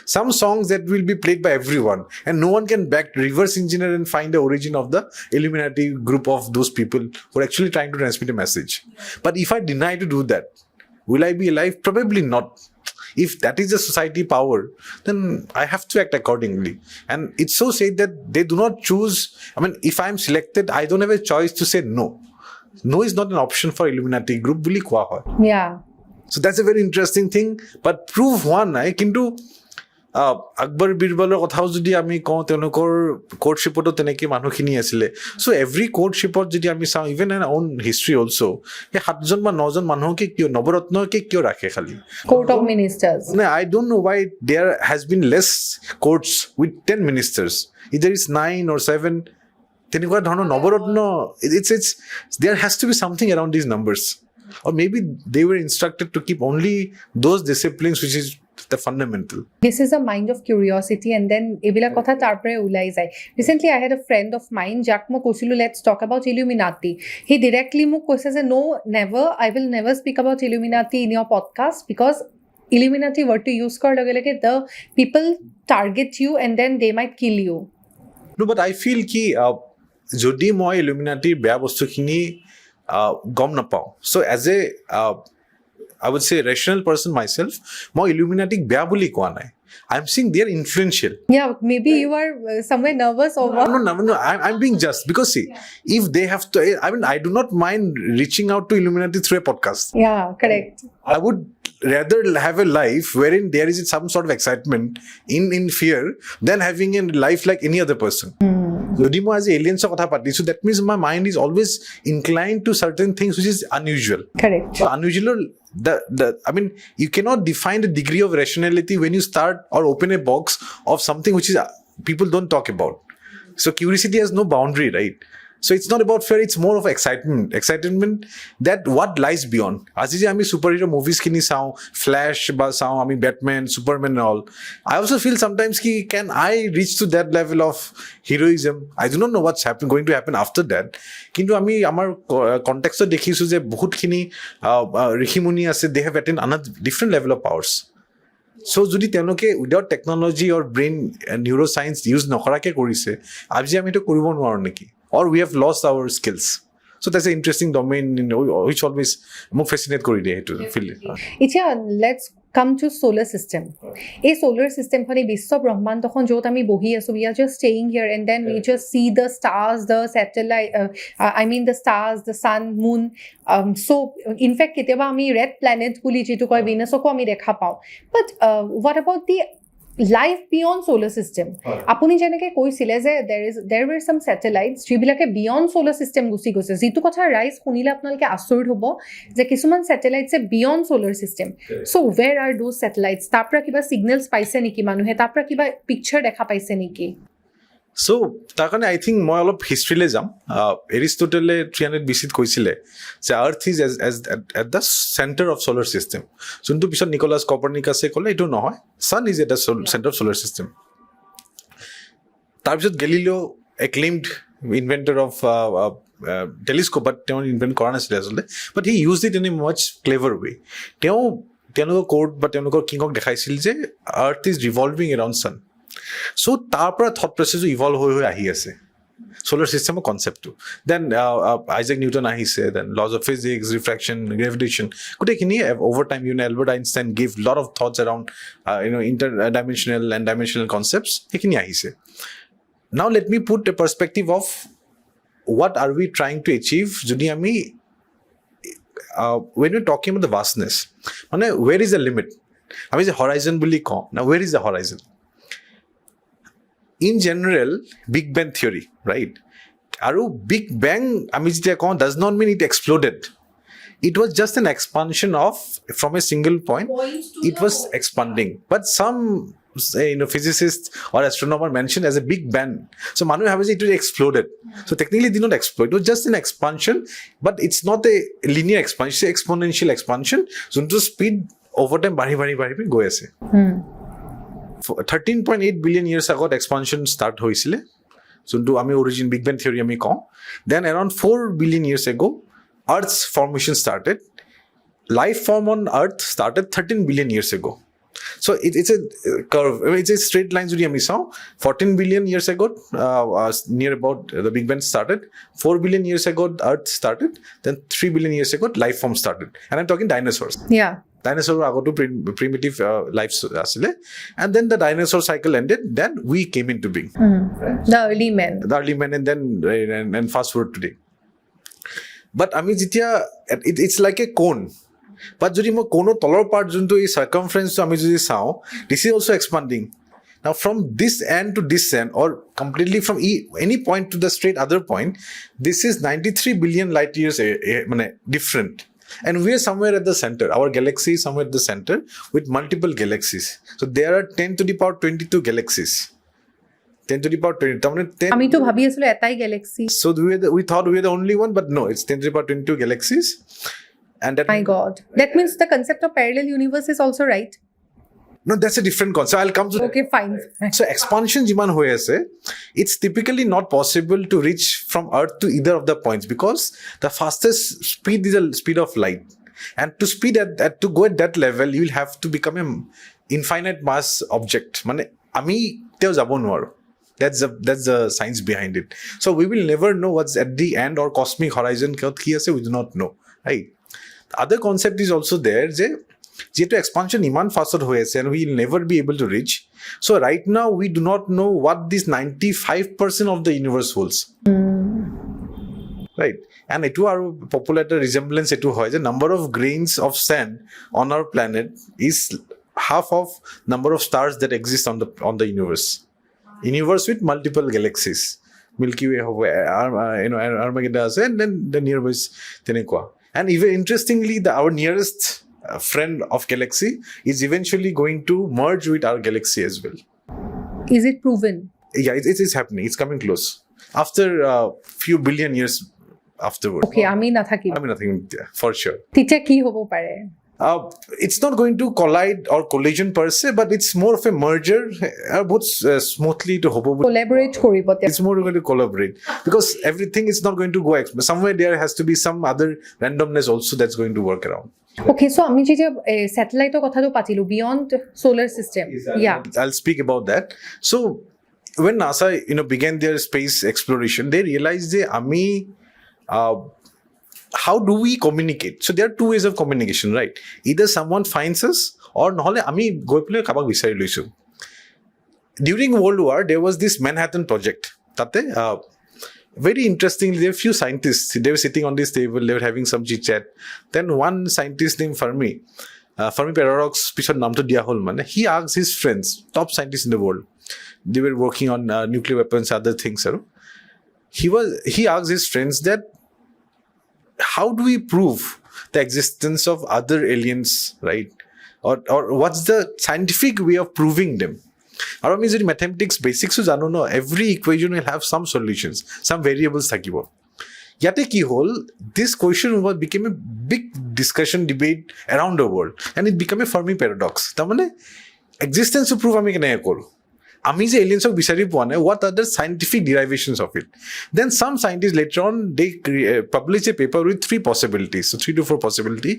Some songs that will be played by everyone and no one can back reverse engineer and find the origin of the Illuminati group of those people who are actually trying to transmit a message. But if I deny to do that, will I be alive? Probably not. If that is the society power, then I have to act accordingly. And it's so said that they do not choose. I mean, if I'm selected, I don't have a choice to say no. No is not an option for Illuminati group. Yeah. So that's a very interesting thing. But proof one, I can do. Akbar Birbalor kothao jodi ami ko tenokor courtship to teneki manukhini asile. So every courtship jodi ami saw even in our own history also e 7 jon ba 9 jon manuhke kyo nabaratno ke kyo rakhe khali court of ministers. No, I don't know why there has been less courts with 10 ministers. Either it's 9 or 7. Tenekwa dhano nabaratno, it's there has to be something around these numbers. Or maybe they were instructed to keep only those disciplines which is the fundamental. This is a mind of curiosity and then ebila kotha tarpore ulai jay. Recently I had a friend of mine jak mo kosilu let's talk about Illuminati. He directly mo koise je no, never, I will never speak about Illuminati in your podcast because Illuminati were to use kar lage lage the people target you and then they might kill you. No, but I feel ki jodi moi Illuminati beya bostu khini gom na pao. So as a I would say rational person myself, moi Illuminati beya boli koa nai. I'm saying they're influential. Yeah, maybe you are somewhere nervous or what? No. I'm being just because see, if they have to, I mean, I do not mind reaching out to Illuminati through a podcast. Yeah, correct. I would rather have a life wherein there is some sort of excitement in fear than having a life like any other person. যদি মই আজি এলিয়েন্সৰ কথা পাতিছো, that means my mind is always inclined to certain things which is unusual. Correct. So unusual, I mean, you cannot define the degree of rationality when you start or open a box of something which is people don't talk about. So curiosity has no boundary, right? So it's not about fear, it's more of excitement that what lies beyond. As je ami superhero movies kini sao, Flash ba sao, ami Batman, Superman and all, I also feel sometimes ki can I reach to that level of heroism? I do not know what's going to happen after that. Kintu ami amar context dekhisu je bahut khini rishi muni ase, they have attained another different level of powers. So যদি তেওঁলোকে without technology or brain neuroscience use নকৰাকে কৰিছে, আজি আমি এইটো কৰিব নোৱাৰো নেকি? Or we have lost our skills. So that's an interesting domain which always মোক fascinate কৰি দিয়ে সেইটো field. এতিয়া let's come to solar system. এই solar system খনি বিশ্ব ব্ৰহ্মাণ্ডখন য'ত আমি বহি আছো, we are just staying here and then we just see the stars, the satellite, I mean the stars, the sun, moon. So in fact কেতিয়াবা আমি red planet বুলি যিটো কয় Venusকো আমি দেখা পাওঁ. But what about the life beyond solar system? আপুনি যেনেকে কৈছিলে যে there were some satellites যিবিলাকে beyond solar system গুচি গৈছে, যিটো কথা ৰাইজ শুনিলে আপোনালোকে আচৰিত হ'ব যে কিছুমান satellites beyond solar system. So where are those satellites? তাৰ পৰা কিবা signals পাইছে নেকি মানুহে? তাৰ পৰা কিবা picture দেখা পাইছে নেকি? So তাৰ কাৰণে I think মই অলপ হিষ্ট্ৰীলৈ যাম. এৰিষ্টটলে 300 BC-ত কৈছিলে যে আৰ্থ is at the center of solar system. যোনটো পিছত নিকোলাছ কপাৰনিকাছে ক'লে এইটো নহয়, sun is at the center of solar system. তাৰপিছত Galileo acclaimed inventor of telescope, but তেওঁ ইনভেন্ট কৰা নাছিলে আচলতে, but he used it in a much clever way. তেওঁলোকৰ কোড বা তেওঁলোকৰ কিংক দেখাইছিল যে আৰ্থ is revolving around sun. So তাৰ পৰা থট প্ৰচেছটো ইভলভ হৈ আহি আছে solar system conceptটো. Then Isaac Newton আহিছে, then laws of physics, refraction, gravitation, গোটেইখিনি over time Albert Einstein gave lot of thoughts around interdimensional and dimensional concepts, সেইখিনি আহিছে. Now let me put a perspective of what are we trying to achieve যদি আমি when we're talking about the vastness, মানে where is the limit? আমি যে horizon বুলি কওঁ, now where is the horizon? In general, Big Bang theory, right? Aru Big Bang, ami jeta kon, does not mean it exploded. It was just an expansion from a single point. It was expanding. But some physicists or astronomers mentioned as a Big Bang. So Manu have it exploded. So technically it did not explode. It was just an expansion, but it's not a linear expansion, it's an exponential expansion. So to speed over time, bari go ase. 13.8 billion years ago expansion start hoisile, so to ami origin Big Bang theory ami ko. Then around 4 billion years ago Earth's formation started. Life form on Earth started 13 billion years ago. So it's a curve, it's a straight line jodi ami saw. 14 billion years ago near about the Big Bang started. 4 billion years ago Earth started. Then 3 billion years ago life form started, and I'm talking dinosaurs. Yeah. Dinosaur agotu primitive life asile, and then the dinosaur cycle ended, then we came into being. Right? The early men, and then and fast forward today. But ami jitia it's like a cone, but jodi mo kono tolor part junto ei circumference to ami jodi sao, this is also expanding. Now from this end to this end, or completely from any point to the straight other point, this is 93 billion light years different. And we are somewhere at the center. Our galaxy is somewhere at the center with multiple galaxies. So there are 10 to the power 22 galaxies. 10 to the power 20. আমি তো ভাবি আছিলো এটাই galaxy. So we thought we were the only one, but no, it's 10 to the power 22 galaxies. And that, my God, that means the concept of parallel universe is also right. No, that's a different concept. I'll come to that. Okay, fine. So expansion jiman hoye ase, it's typically not possible to reach from Earth to either of the points because the fastest speed is the speed of light. And to go at that level, you will have to become an infinite mass object. Mane ami teo jabo nwaro. That's the science behind it. So we will never know what's at the end or cosmic horizon ki ase, we do not know. Right? The other concept is also there, যেহেতু expansion ইমান ফাষ্টত হৈ আছে and we will never be able to reach. So right now we do not know what this 95% of the universe holds. Right? And etu aru popular resemblance etu hoy the number of grains of sand on our planet is half of number of stars that exist on the universe. Universe with multiple galaxies. Milky Way hobo Armageddon ase, and then the nearby tenekwa. And even interestingly, our nearest friend of galaxy is eventually going to merge with our galaxy as well. Is it proven? Yeah, it is happening. It's coming close. After a few billion years afterwards. Okay, আমি নাথাকিম for sure. তেতিয়া কি হ'ব পাৰে? It's not going to collide or collision per se, but it's more of a merger. Both smoothly to hobo. Collaborate কৰিব তেতিয়া। It's more going to collaborate because everything is not going to go. Somewhere there has to be some other randomness also that's going to work around. Okay, so আমি যে স্যাটেলাইটৰ কথাটো পাতিলো beyond solar system. Yeah. I'll speak about that. So when NASA began their space exploration, they realized that how do we communicate? So there are two ways of communication, right? Either someone finds us or নহলে আমি গৈ পেলাই Kabak বিচাৰি লৈছো. During World War, there was this Manhattan Project. Tate very interestingly, there were few scientists. They were sitting on this table. They were having some chit chat. Then one scientist named Fermi paradox, pichot namto dia hol mane. He asked his friends, top scientists in the world. They were working on nuclear weapons, other things. He asked his friends that how do we prove the existence of other aliens, right? Or what's the scientific way of proving them? Or means in mathematics basics so jano no, every equation will have some solutions, some variables thakibo. Yate ki hol, this question became a big discussion debate around the world, and it became a Fermi paradox. Tamane existence to prove ami kenai koru. আমি যে এলিয়েন্সক বিচাৰি পোৱা নাই, what are the scientific derivations of it? Then some scientists later on, they publish a paper with 3 possibilities, so 3 to 4 possibility.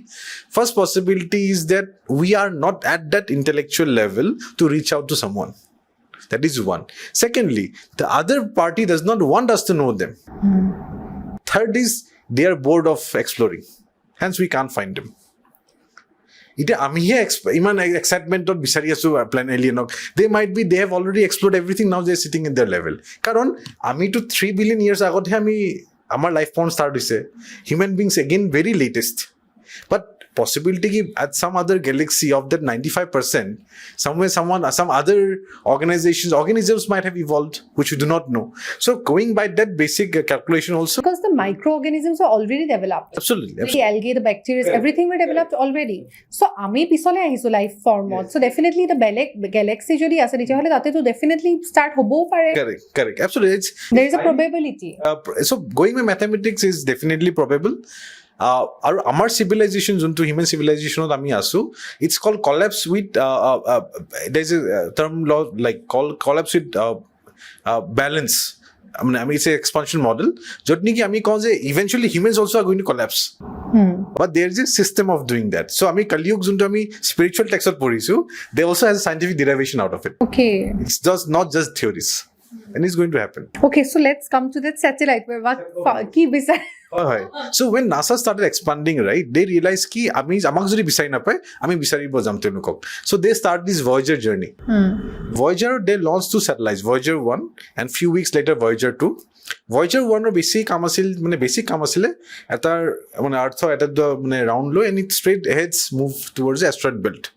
First possibility is that we are not at that intellectual level to reach out to someone. That is one. Secondly, the other party does not want us to know them. Third is they are bored of exploring, hence we can't find them. Ite amihe iman excitement or bisari asu plan alienok. They have already explored everything. Now they're sitting in their level. Karon ami to 3 billion years ago amar life form start hoise. Human beings again very latest. But possibility ki at some other galaxy of that 95%, somewhere some other organisms might have evolved, which we do not know. So going by that basic calculation also, because the microorganisms are already developed. Absolutely. The algae, the bacteria, everything were developed already. So ami pisole ahiso life form. So definitely the galaxy jodi ase diche hole tate to definitely start hobo pare. Correct. Absolutely. There is a probability. So going by mathematics is definitely probable. Our civilization, junto human civilization, it's called collapse with. There's a term like collapse with balance. I mean, it's an expansion model. Eventually humans also are going to collapse. But there's a system of doing that. So, Kaliyug junto spiritual text of porisu, they also has a scientific derivation out of it. Okay. It's just not just theories. And it's going to happen. Okay, so let's come to that satellite. So when NASA started expanding, right, they realized ki amak jodi bisari na pai, ami bisaribo jam tenukok. So they start this Voyager journey. Voyager, they launched 2 satellites, Voyager 1 and few weeks later Voyager 2. Voyager 1 or basic kam asile eta earth eta round low and it straight heads move towards the asteroid belt.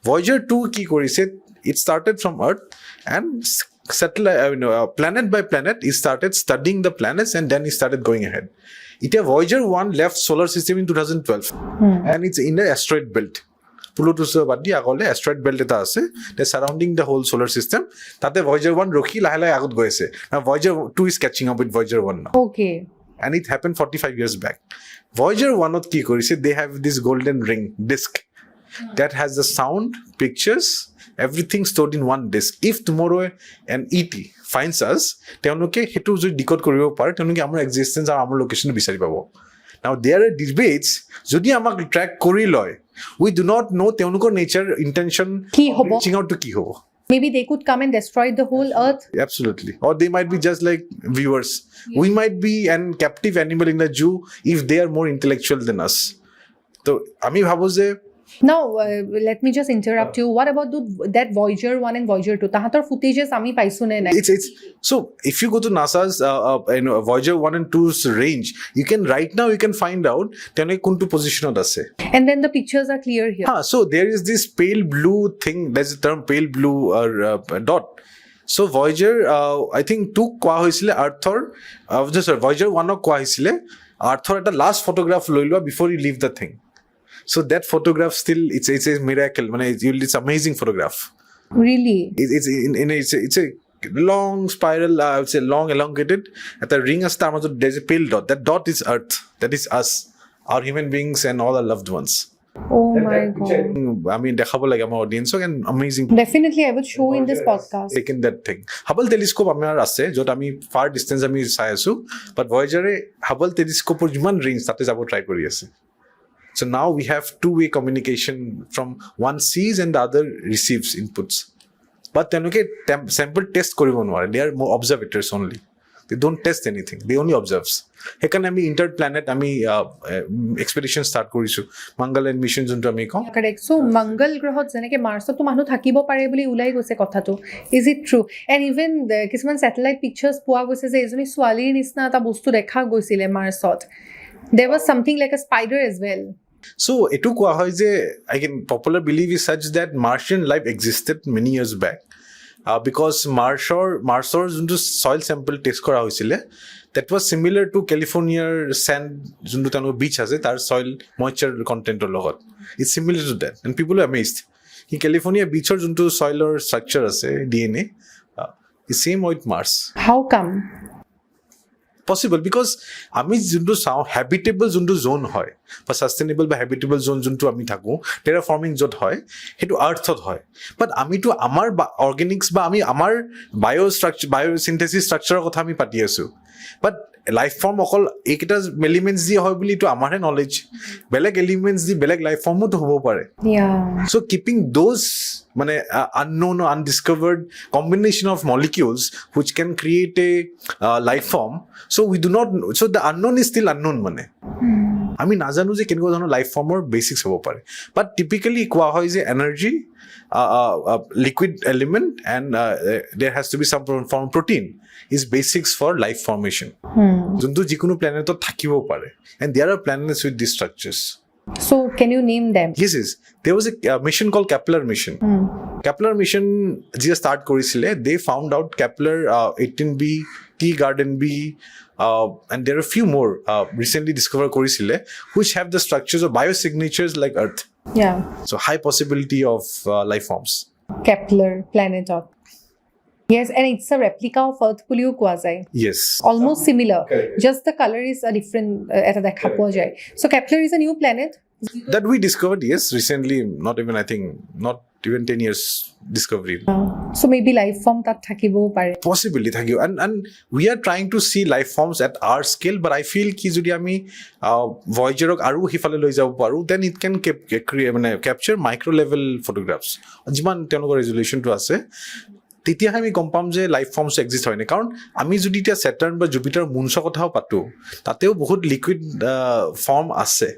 Voyager 2 ki korise, it started from Earth and satellite, planet by planet, he started studying the planets and then he started going ahead. Voyager 1 left solar system in 2012 and it's in the asteroid belt. Pluto asteroid belt eta ase, they're surrounding the whole solar system. Tate Voyager 1 rokhi lahe agot goi ase. Now Voyager 2 is catching up with Voyager 1 now. Okay. And it happened 45 years back. Voyager 1 ot ki korise, they have this golden ring disk that has the sound, pictures, everything stored in one disk. If tomorrow an ET finds us, তেওঁলোকে হেতু যদি decode কৰিব পাৰে, তেওঁলোকে আমাৰ existence আৰু আমাৰ location বিচাৰি পাব. Now there are debates, যদি আমাক ট্র্যাক কৰি লয়, we do not know তেওঁলোকৰ nature, intention, reaching out to কি হ'ব. Maybe they could come and destroy the whole earth. Absolutely. Or they might be just like viewers. We might be an captive animal in the zoo if they are more intellectual than us. So আমি ভাবো যে Now, let me just interrupt you. What about that Voyager 1 and Voyager 2? Tahator footages ami paisu ne nai. It's so if you go to NASA's Voyager 1 and 2's range, you can right now find out tene kuntu position ase. And then the pictures are clear here. So there is this pale blue thing. There's a term pale blue dot. So Voyager, I think 2 কোৱা হৈছিলে আৰ্থৰ sorry, Voyager 1 কোৱা হৈছিলে আৰ্থৰ এটা last photograph লৈ লোৱা before you leave the thing. So that photograph still it's a miracle. It's amazing photograph. Really? It's a long spiral. I would say long elongated. At the ring as there's a pale dot. That dot is Earth. That is us, our human beings and all our loved ones. Oh my God. I mean, dekhabo like our audience so and amazing. Definitely, I will show in this podcast. Taken that thing. Hubble telescope amar ase jot ami far distance ami sai asu, but Voyager Hubble telescope or jiman range tate jabo try kori ase. So now we have two-way communication from one sees and the other receives inputs. But then sample test koribo nware. They are more observators only. They don't test anything. They only observes. Hekan ami interplanet ami expedition start korisu. Mangalan mission junto ami ko. Correct. So Mangal grahot jeneke Mars to manu thakibo pare boli ulai goise kotha to. Is it true? And even kisman satellite pictures poa goise je ejoni swalir nisna ta bostu dekha goisile Marsot. There was something like a spider as well. So etu koa hoy je again popular belief is such that Martian life existed many years back. Because Marsor junto soil sample test kora hoisile, that was similar to California sand junto tano beach ase tar soil moisture content or logot. It's similar to that and people are amazed. In California beach or junto soil or structure ase DNA is same with Mars. How come? Possible because আমি যোনটো চাওঁ habitable যোনটো zone হয় বা sustainable বা habitable zone যোনটো আমি থাকো টেৰাফৰ্মিং য'ত হয় সেইটো আৰ্থত হয় বাট আমিতো আমাৰ অৰ্গেনিক্স বা আমি আমাৰ বায়'চিন্থেসিস ষ্ট্ৰাকচাৰৰ কথা আমি পাতি আছো বাট লাইফ ফৰ্ম অকল এইকেইটা এলিমেণ্টছ দি হয় বুলি তো আমাৰহে নলেজ বেলেগ এলিমেণ্টছ দি বেলেগ লাইফ ফৰ্মতো হ'ব পাৰে so keeping those unknown or undiscovered combination of molecules which can create a life form so we do not so the unknown is still unknown আমি নাজানো যে কেনেকুৱা ধৰণৰ লাইফ ফৰ্মৰ বেচিক্স হ'ব পাৰে বাট টিপিক্যালি কোৱা হয় যে energy liquid element and there has to be some form of protein is basics for life formation যোনটো যিকোনো প্ল্যানেটত থাকিব পাৰে and there are planets with these structures. So can you name them? Yes. There was a mission called Kepler mission. Kepler mission just start korisile. They found out Kepler 18b, T Garden B, and there are a few more recently discovered korisile which have the structures of biosignatures like Earth. Yeah. So high possibility of life forms. Kepler planet. Yes, and it's a replica of Earth Pulyu Quasi. Yes. Almost similar. Correct. Just the color is a different. So Kepler is a new planet. That we discovered, yes, recently, not even 10 years discovery. So maybe life form that thakibo pare. Possibly, thank you. And we are trying to see life forms at our scale, but I feel ki jodi ami Voyager ok aru hifale loi jabo paru, then it can capture micro level photographs. Jiman tenogor resolution to ase. তেতিয়াহে আমি গম পাম যে life forms exist হয় নে কাৰণ আমি যদি এতিয়া সেটাৰ্ন বা জুপিটাৰ মুনছৰ কথাও পাতো তাতেও বহুত লিকুইড ফৰ্ম আছে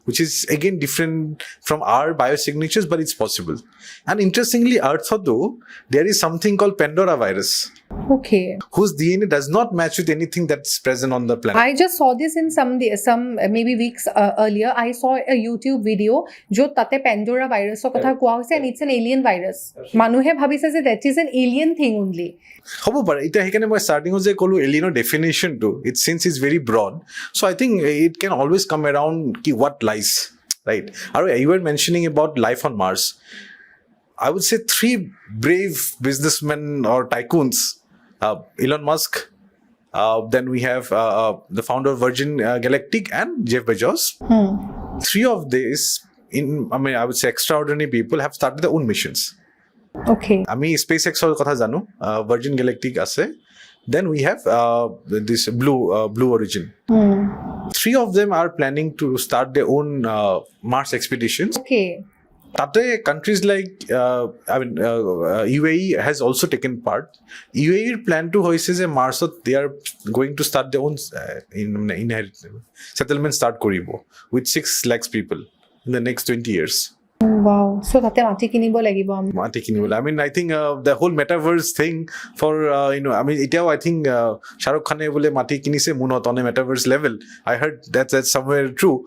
which is again different from our biosignatures but it's possible and interestingly Earth though there is something called Pandora virus whose DNA does not match with anything that's present on the planet. I just saw this in some maybe weeks earlier. I saw a YouTube video jo tate Pandora virus or kotha koa hoise and it's an alien virus. Manuhe bhabise je that is an alien thing only. Hobo pare eta hekane moi starting je kolu alien definition to it since it's very broad so I think it can always come around ki what lies right. You were mentioning about life on Mars. I would say 3 brave businessmen or tycoons. Elon Musk, then we have the founder of Virgin Galactic and Jeff Bezos. 3 of these, I would say extraordinary people have started their own missions. Okay. Ami SpaceX or kotha janu, Virgin Galactic ase. Then we have this Blue Origin. 3 of them are planning to start their own Mars expeditions. Okay. Tate countries like UAE has also taken part. UAE plan to hoise je Mars they are going to start their own settlement start koribo with 6 lakhs people in the next 20 years. Wow. So তাতে মাটি কিনিব লাগিব আমি। মাটি কিনিবলৈ I mean I think the whole metaverse thing for I mean এতিয়াও I think Shahrukh খানে বোলে মাটি কিনিছে মুনত on a metaverse level. I heard that's somewhere true.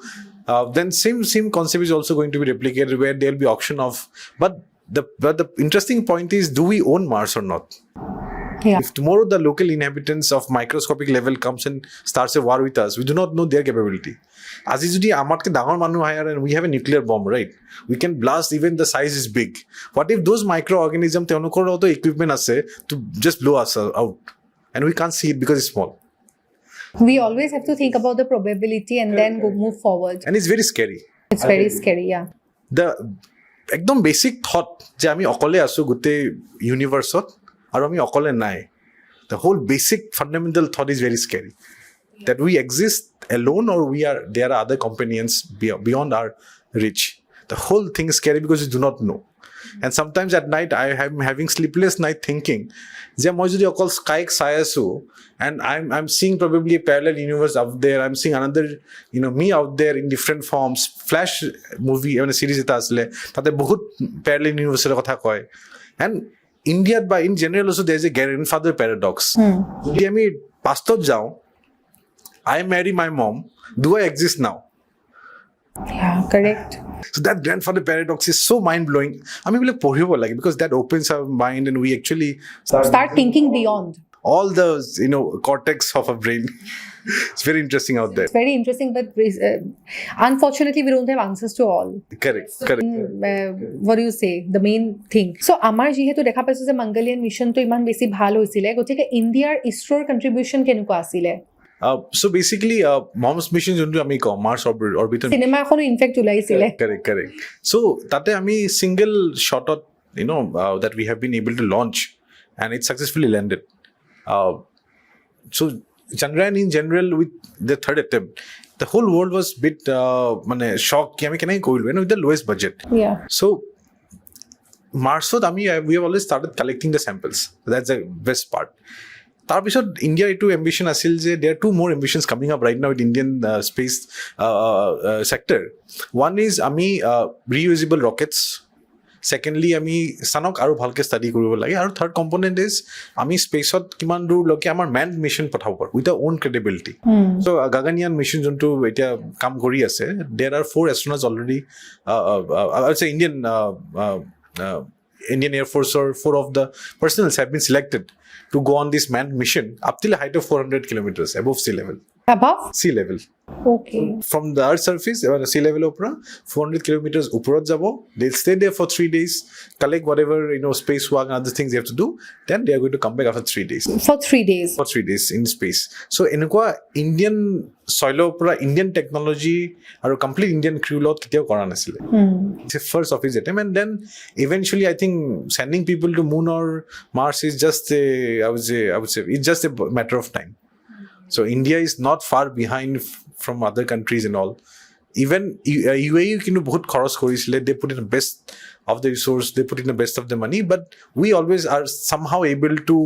Then same concept is also going to be replicated where there'll be auction of, but the interesting point is, do we own Mars or not? Yeah. If tomorrow the local inhabitants of microscopic level comes and starts a war with us, we do not know their capability. আজি যদি আমাতকে ডাঙৰ মানুহ আহে and we have a nuclear bomb, right? We can blast even the size is big. What if those microorganisms তেওঁলোকৰ লগতো equipment আছে to just blow us out and we can't see it because it's small. We always have to think about the probability and then move forward. And it's very scary. It's very scary, yeah. The একদম basic thought যে আমি অকলে আছো গোটেই ইউনিভাৰ্সত আৰু আমি অকলে নাই, the whole basic fundamental thought is very scary, that we exist alone or there are other companions beyond our reach. The whole thing is scary because we do not know. And sometimes at night I am having sleepless night thinking যে মই যদি অকল স্কাইক চাই আছো and I'm seeing probably a parallel universe out there, I'm seeing another me out there in different forms. Flash movie মানে series এটা আসলে তাতে বহুত parallel universeৰ কথা কয়, and India by in general also there is a grandfather paradox. যদি আমি পাষ্টত যাওঁ, I marry my mom, do I exist now? Yeah, correct. So that grandfather paradox is so mind-blowing. I mean, we'll পঢ়িব লাগে because that opens our mind and we actually start thinking beyond all the cortex of our brain. It's very interesting out there. It's very interesting, but unfortunately we don't have answers to all. Correct. What do you say, the main thing? So আমাৰ যেহেতু দেখা পাইছো যে Mongolian মিশনটো ইমান বেছি ভাল হৈছিলে, গতিকে ইণ্ডিয়াৰ ইছৰোৰ কন্ট্ৰিবিউশন কেনেকুৱা আছিলে? So basically mom's mission যোনটো আমি কওঁ Mars orbiter চিনেমা এখনো ইনফেক্ট ওলাইছিলে। Correct. So তাতে আমি single shotত that we have been able to launch and it successfully landed. So Chandrayaan in general with the third attempt, the whole world was bit shocked ki ami kenai koilu with the lowest budget. Yeah. So Marsot we have always started collecting the samples. That's the best part. তাৰপিছত ইণ্ডিয়াৰ এইটো ambition আছিল যে there are two more ambitions coming up right now with Indian space sector. One is আমি reusable rockets. Secondly, আমি চানক আৰু ভালকে study কৰিব লাগে, আৰু থাৰ্ড কম্পনেণ্ট ইজ আমি স্পেচত কিমান দূৰলৈকে আমাৰ মেণ্ড মিছন পঠাব পাৰোঁ উইথ আৱাৰ ওন ক্ৰেডিবিলিটি। চ' গাগানিয়ান মিছন যোনটো এতিয়া কাম কৰি আছে, দেৰ আৰ 4 astronauts already, Indian Air Force or 4 of the personnel have been selected to go on this manned mission up till a height of 400 kilometers above sea level. Above? Sea level. Okay. From the earth surface, sea level opera, 400 kilometers uporot jabo. They'll stay there for 3 days, collect whatever spacewalk and other things they have to do. Then they are going to come back after 3 days. For 3 days. For 3 days in space. So enukwa Indian soil opera, Indian technology, aru complete Indian crew lot kiteo kora nasile. It's the first of its attempt, and then eventually I think sending people to moon or Mars is just I would say it's just a matter of time. So India is not far behind from other countries and all. Even UAE কিন্তু বহুত খৰচ কৰিছিলে, they put in the best of the resource, they put in the best of the money, but we always are somehow able to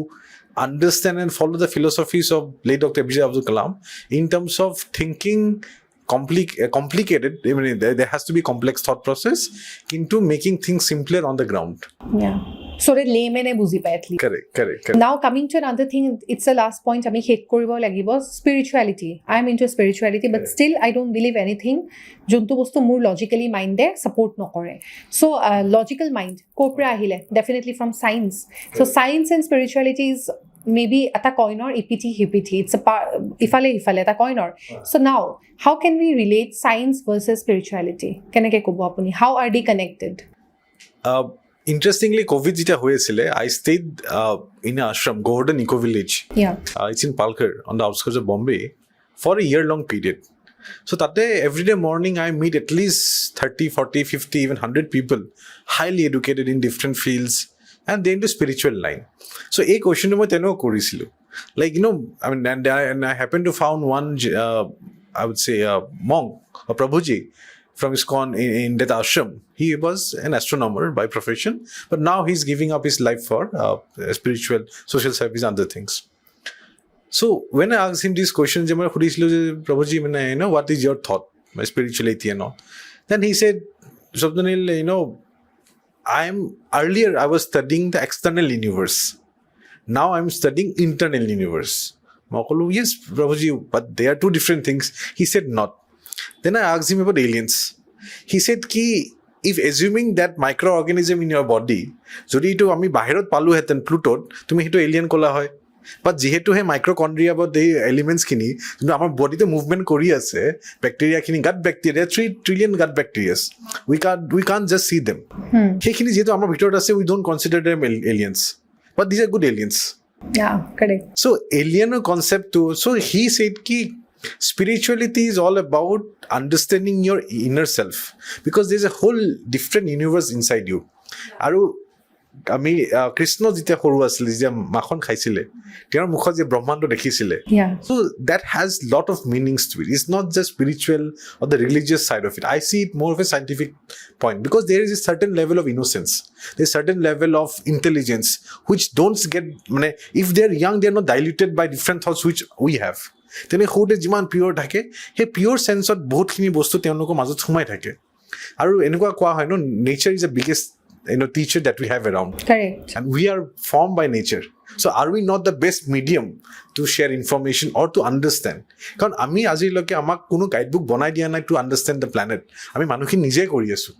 understand and follow the philosophies of late Dr. APJ Abdul Kalam in terms of thinking complicated. I mean, there has to be complex thought process into making things simpler on the ground. Yeah. So that layman বুজি পায় at least. Correct. Now coming to another thing, it's the last point আমি শেষ কৰিব লাগিব, spirituality. I am into spirituality, but still I don't believe anything যোনটো বস্তু মোৰ logically mind support নকৰে. So logical mind ক'ৰ পৰা আহিলে? Definitely from science. So science and spirituality is maybe এটা কইনৰ ইপিঠি সিপিঠি, it's a ইফালে এটা কইনৰ. So now how can we relate science versus spirituality? কেনেকৈ ক'ব আপুনি? How are they connected? Interestingly, COVID যেতিয়া হৈ আছিলে, I stayed in an ashram, Golden Eco Village. Yeah. It's in Palghar, on the outskirts of Bombay, for a year-long period. So তাতে everyday morning I meet at least 30, 40, 50, even 100 people, highly educated in different fields, and they're into spiritual line. So এই কোৱেশ্যনটো মই তেনেকুৱা কৰিছিলোঁ. Like, I mean, and I happened to found one, I would say, monk, a Prabhuji, from ISKCON in that ashram. He was an astronomer by profession, but now he's giving up his life for spiritual, social service and other things. So when I asked him these questions, Prabhuji, what is your thought, my spirituality and all? Then he said, Swapnanil, I was studying the external universe. Now I'm studying internal universe. Makolu, yes, Prabhuji, but they are two different things. He said not. Then I asked him about aliens. He said ki if assuming that microorganism in your body, jodi etu ami bahirot palu heten Pluto, tumi hetu alien kola hoy. But jihetu he mitochondria about the elements kini, amar body te movement kori ase, bacteria kini, gut bacteria, 3 trillion gut bacteria. We can't just see them. Hekhini jihetu amar bhitorot ase, we don't consider them aliens. But these are good aliens. Yeah, correct. So alien concept too. So he said ki spirituality is all about understanding your inner self, because there's a whole different universe inside you. Aru আমি কৃষ্ণ যেতিয়া সৰু আছিলে, যেতিয়া মাখন খাইছিলে, তেওঁৰ মুখত যে ব্ৰহ্মাণ্ড দেখিছিলে, so that has lot of meanings to it. It's not just spiritual or the religious side of it. I see it more of a scientific point, because there is a certain level of innocence, there's a certain level of intelligence which don't get, if they're young, they're not diluted by different thoughts which we have. তেনে সৰুতে যিমান পিয়ৰ থাকে, সেই পিয়ৰ চেন্সত বহুতখিনি বস্তু তেওঁলোকৰ মাজত সোমাই থাকে। আৰু এনেকুৱা কোৱা হয় ন, nature is the biggest teacher that we have around. Correct. And we are formed by nature. So are we not the best medium to share information or to understand? Because আমি আজিলৈকে আমাক কোনো গাইডবুক বনাই দিয়া নাই to understand the planet. আমি মানুহখিনি নিজে কৰি আছো।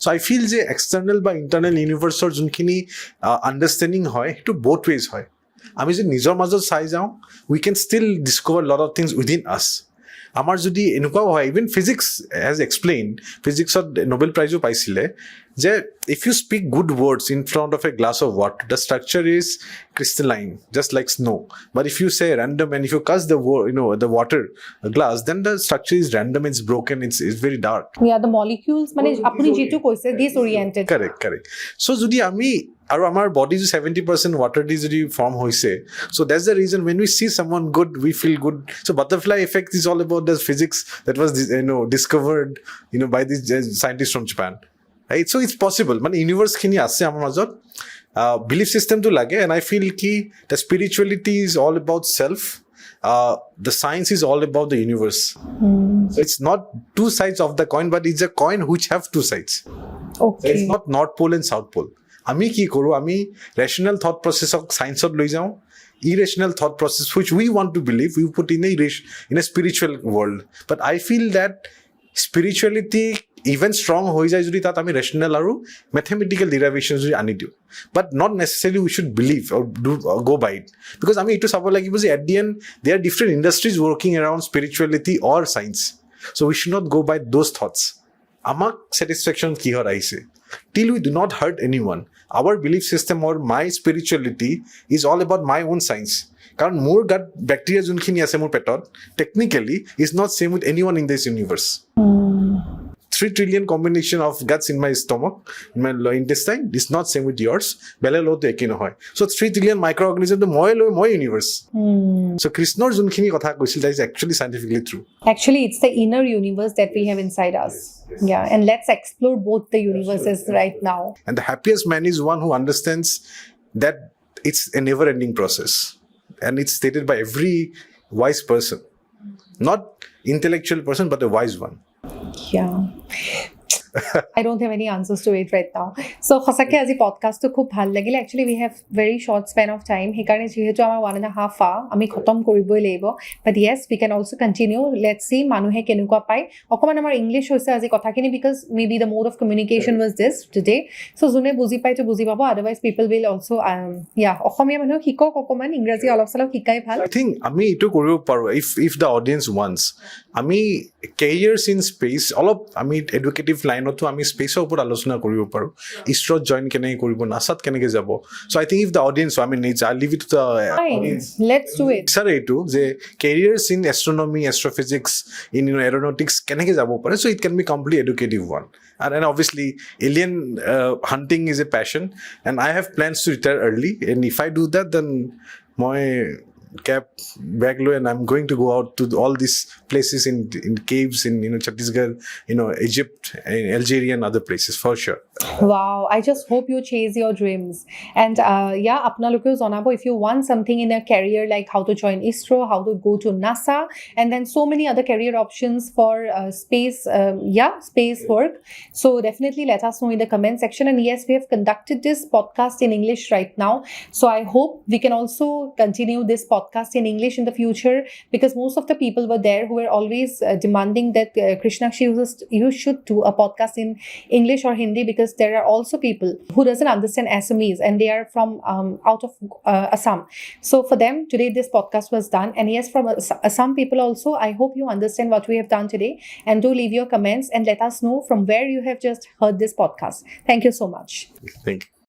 So I feel যে external বা internal universeৰ যোনখিনি understanding হয়, সেইটো both ways হয়। আমি যদি নিজৰ মাজত চাই যাওঁ, we can still discover a lot of things within us. আমাৰ যদি এনেকুৱাও হয়, ইভেন ফিজিক্স হেজ এক্সপ্লেইন, ফিজিক্সত নোবেল প্ৰাইজো পাইছিলে, যে if you speak good words in front of a glass of water, the structure is crystalline, just like snow. But if you say random, and if you cast the water glass, then the structure is random, it's broken, it's very dark. Yeah, the molecules, apuni jitu koise disoriented. Correct. So jodi ami আৰু আমাৰ body 70% water di jodi form hoise, so that's the reason when we see someone good, we feel good. So butterfly effect is all about the physics that was discovered by these scientists from Japan, right? So it's possible, universe khini ase amar majot, belief system to lage, and I feel ki the spirituality is all about self, the science is all about the universe. So it's not two sides of the coin, but it's a coin which have two sides. Okay. So it's not North Pole and South Pole. আমি কি কৰো, আমি rational thought process of science লৈ যাওঁ, irrational thought process which we want to believe, we put in a spiritual world. But I feel that spirituality even strong হৈ যায় যদি তাত আমি rational আৰু mathematical derivations যদি আনি দিওঁ, but not necessarily we should believe or go by it, because আমি এইটো চাব লাগিব যে at the end there are different industries working around spirituality or science, so we should not go by those thoughts. আমাক satisfaction কিহৰ আহিছে, till we do not hurt anyone. Our belief system or my spirituality is all about my own science. Karan more gut bacteria junkhini ase mor petot technically is not same with anyone in this universe. 3 trillion combination of guts in my stomach, in my intestine, is not same with yours. Bele lo to ekino hoy. So 3 trillion microorganism to moi universe. So Krishnor junkhini kotha koisil, that is actually scientifically true. Actually, it's the inner universe that we have inside us. Yes. Yeah, and let's explore both the universes right now. And the happiest man is one who understands that it's a never-ending process, and it's stated by every wise person, not intellectual person, but a wise one. Yeah. I don't have any answers to it right now. So সঁচাকে আজি পডকাষ্টটো খুব ভাল লাগিলে। Actually we have very short span of time, সেইকাৰণে যিহেতু আমাৰ 1.5 hour আমি খতম কৰিবই লাগিব, but yes we can also continue. Let's see মানুহে কেনেকুৱা পায়। অকমান আমাৰ ইংলিছ হৈছে আজি কথাখিনি, because maybe the mode of communication was this today. So যোনে বুজি পাইতো বুজি পাব, otherwise people will also Asamiya মানুহ শিকক, অকমান ইংৰাজী অলপ চলপ শিকাই ভাল। I think আমি এইটো কৰিব পাৰো, if the audience wants, আমি careers in space অলপ আমি educative লাইনতো আমি স্পেচৰ ওপৰত আলোচনা কৰিব পাৰো, ইছৰত জইন কেনেকৈ কৰিব, নাসাত কেনেকৈ যাব। So I think if the audience, I mean I'll leave it to the audience. Let's do it. Sir, এইটো যে careers in astronomy, astrophysics, in aeronautics কেনেকৈ যাব পাৰে, so it can be completely educative one. And obviously alien hunting is a passion, and I have plans to retire early, and if I do that then মই cap, bag low, and I'm going to go out to all these places in caves in Chhattisgarh, Egypt, and Algeria, and other places for sure. Wow, I just hope you chase your dreams. And apnaloke jonabo if you want something in a career like how to join ISRO, how to go to NASA, and then so many other career options for space work. So definitely let us know in the comment section. And yes, we have conducted this podcast in English right now. So I hope we can also continue this podcast in English in the future, because most of the people were there who were always demanding that Krishnakshi, you should do a podcast in English or Hindi, because there are also people who doesn't understand Assamese and they are from out of Assam. So for them, today this podcast was done. And yes, from Assam people also, I hope you understand what we have done today. And do leave your comments and let us know from where you have just heard this podcast. Thank you so much. Thank you.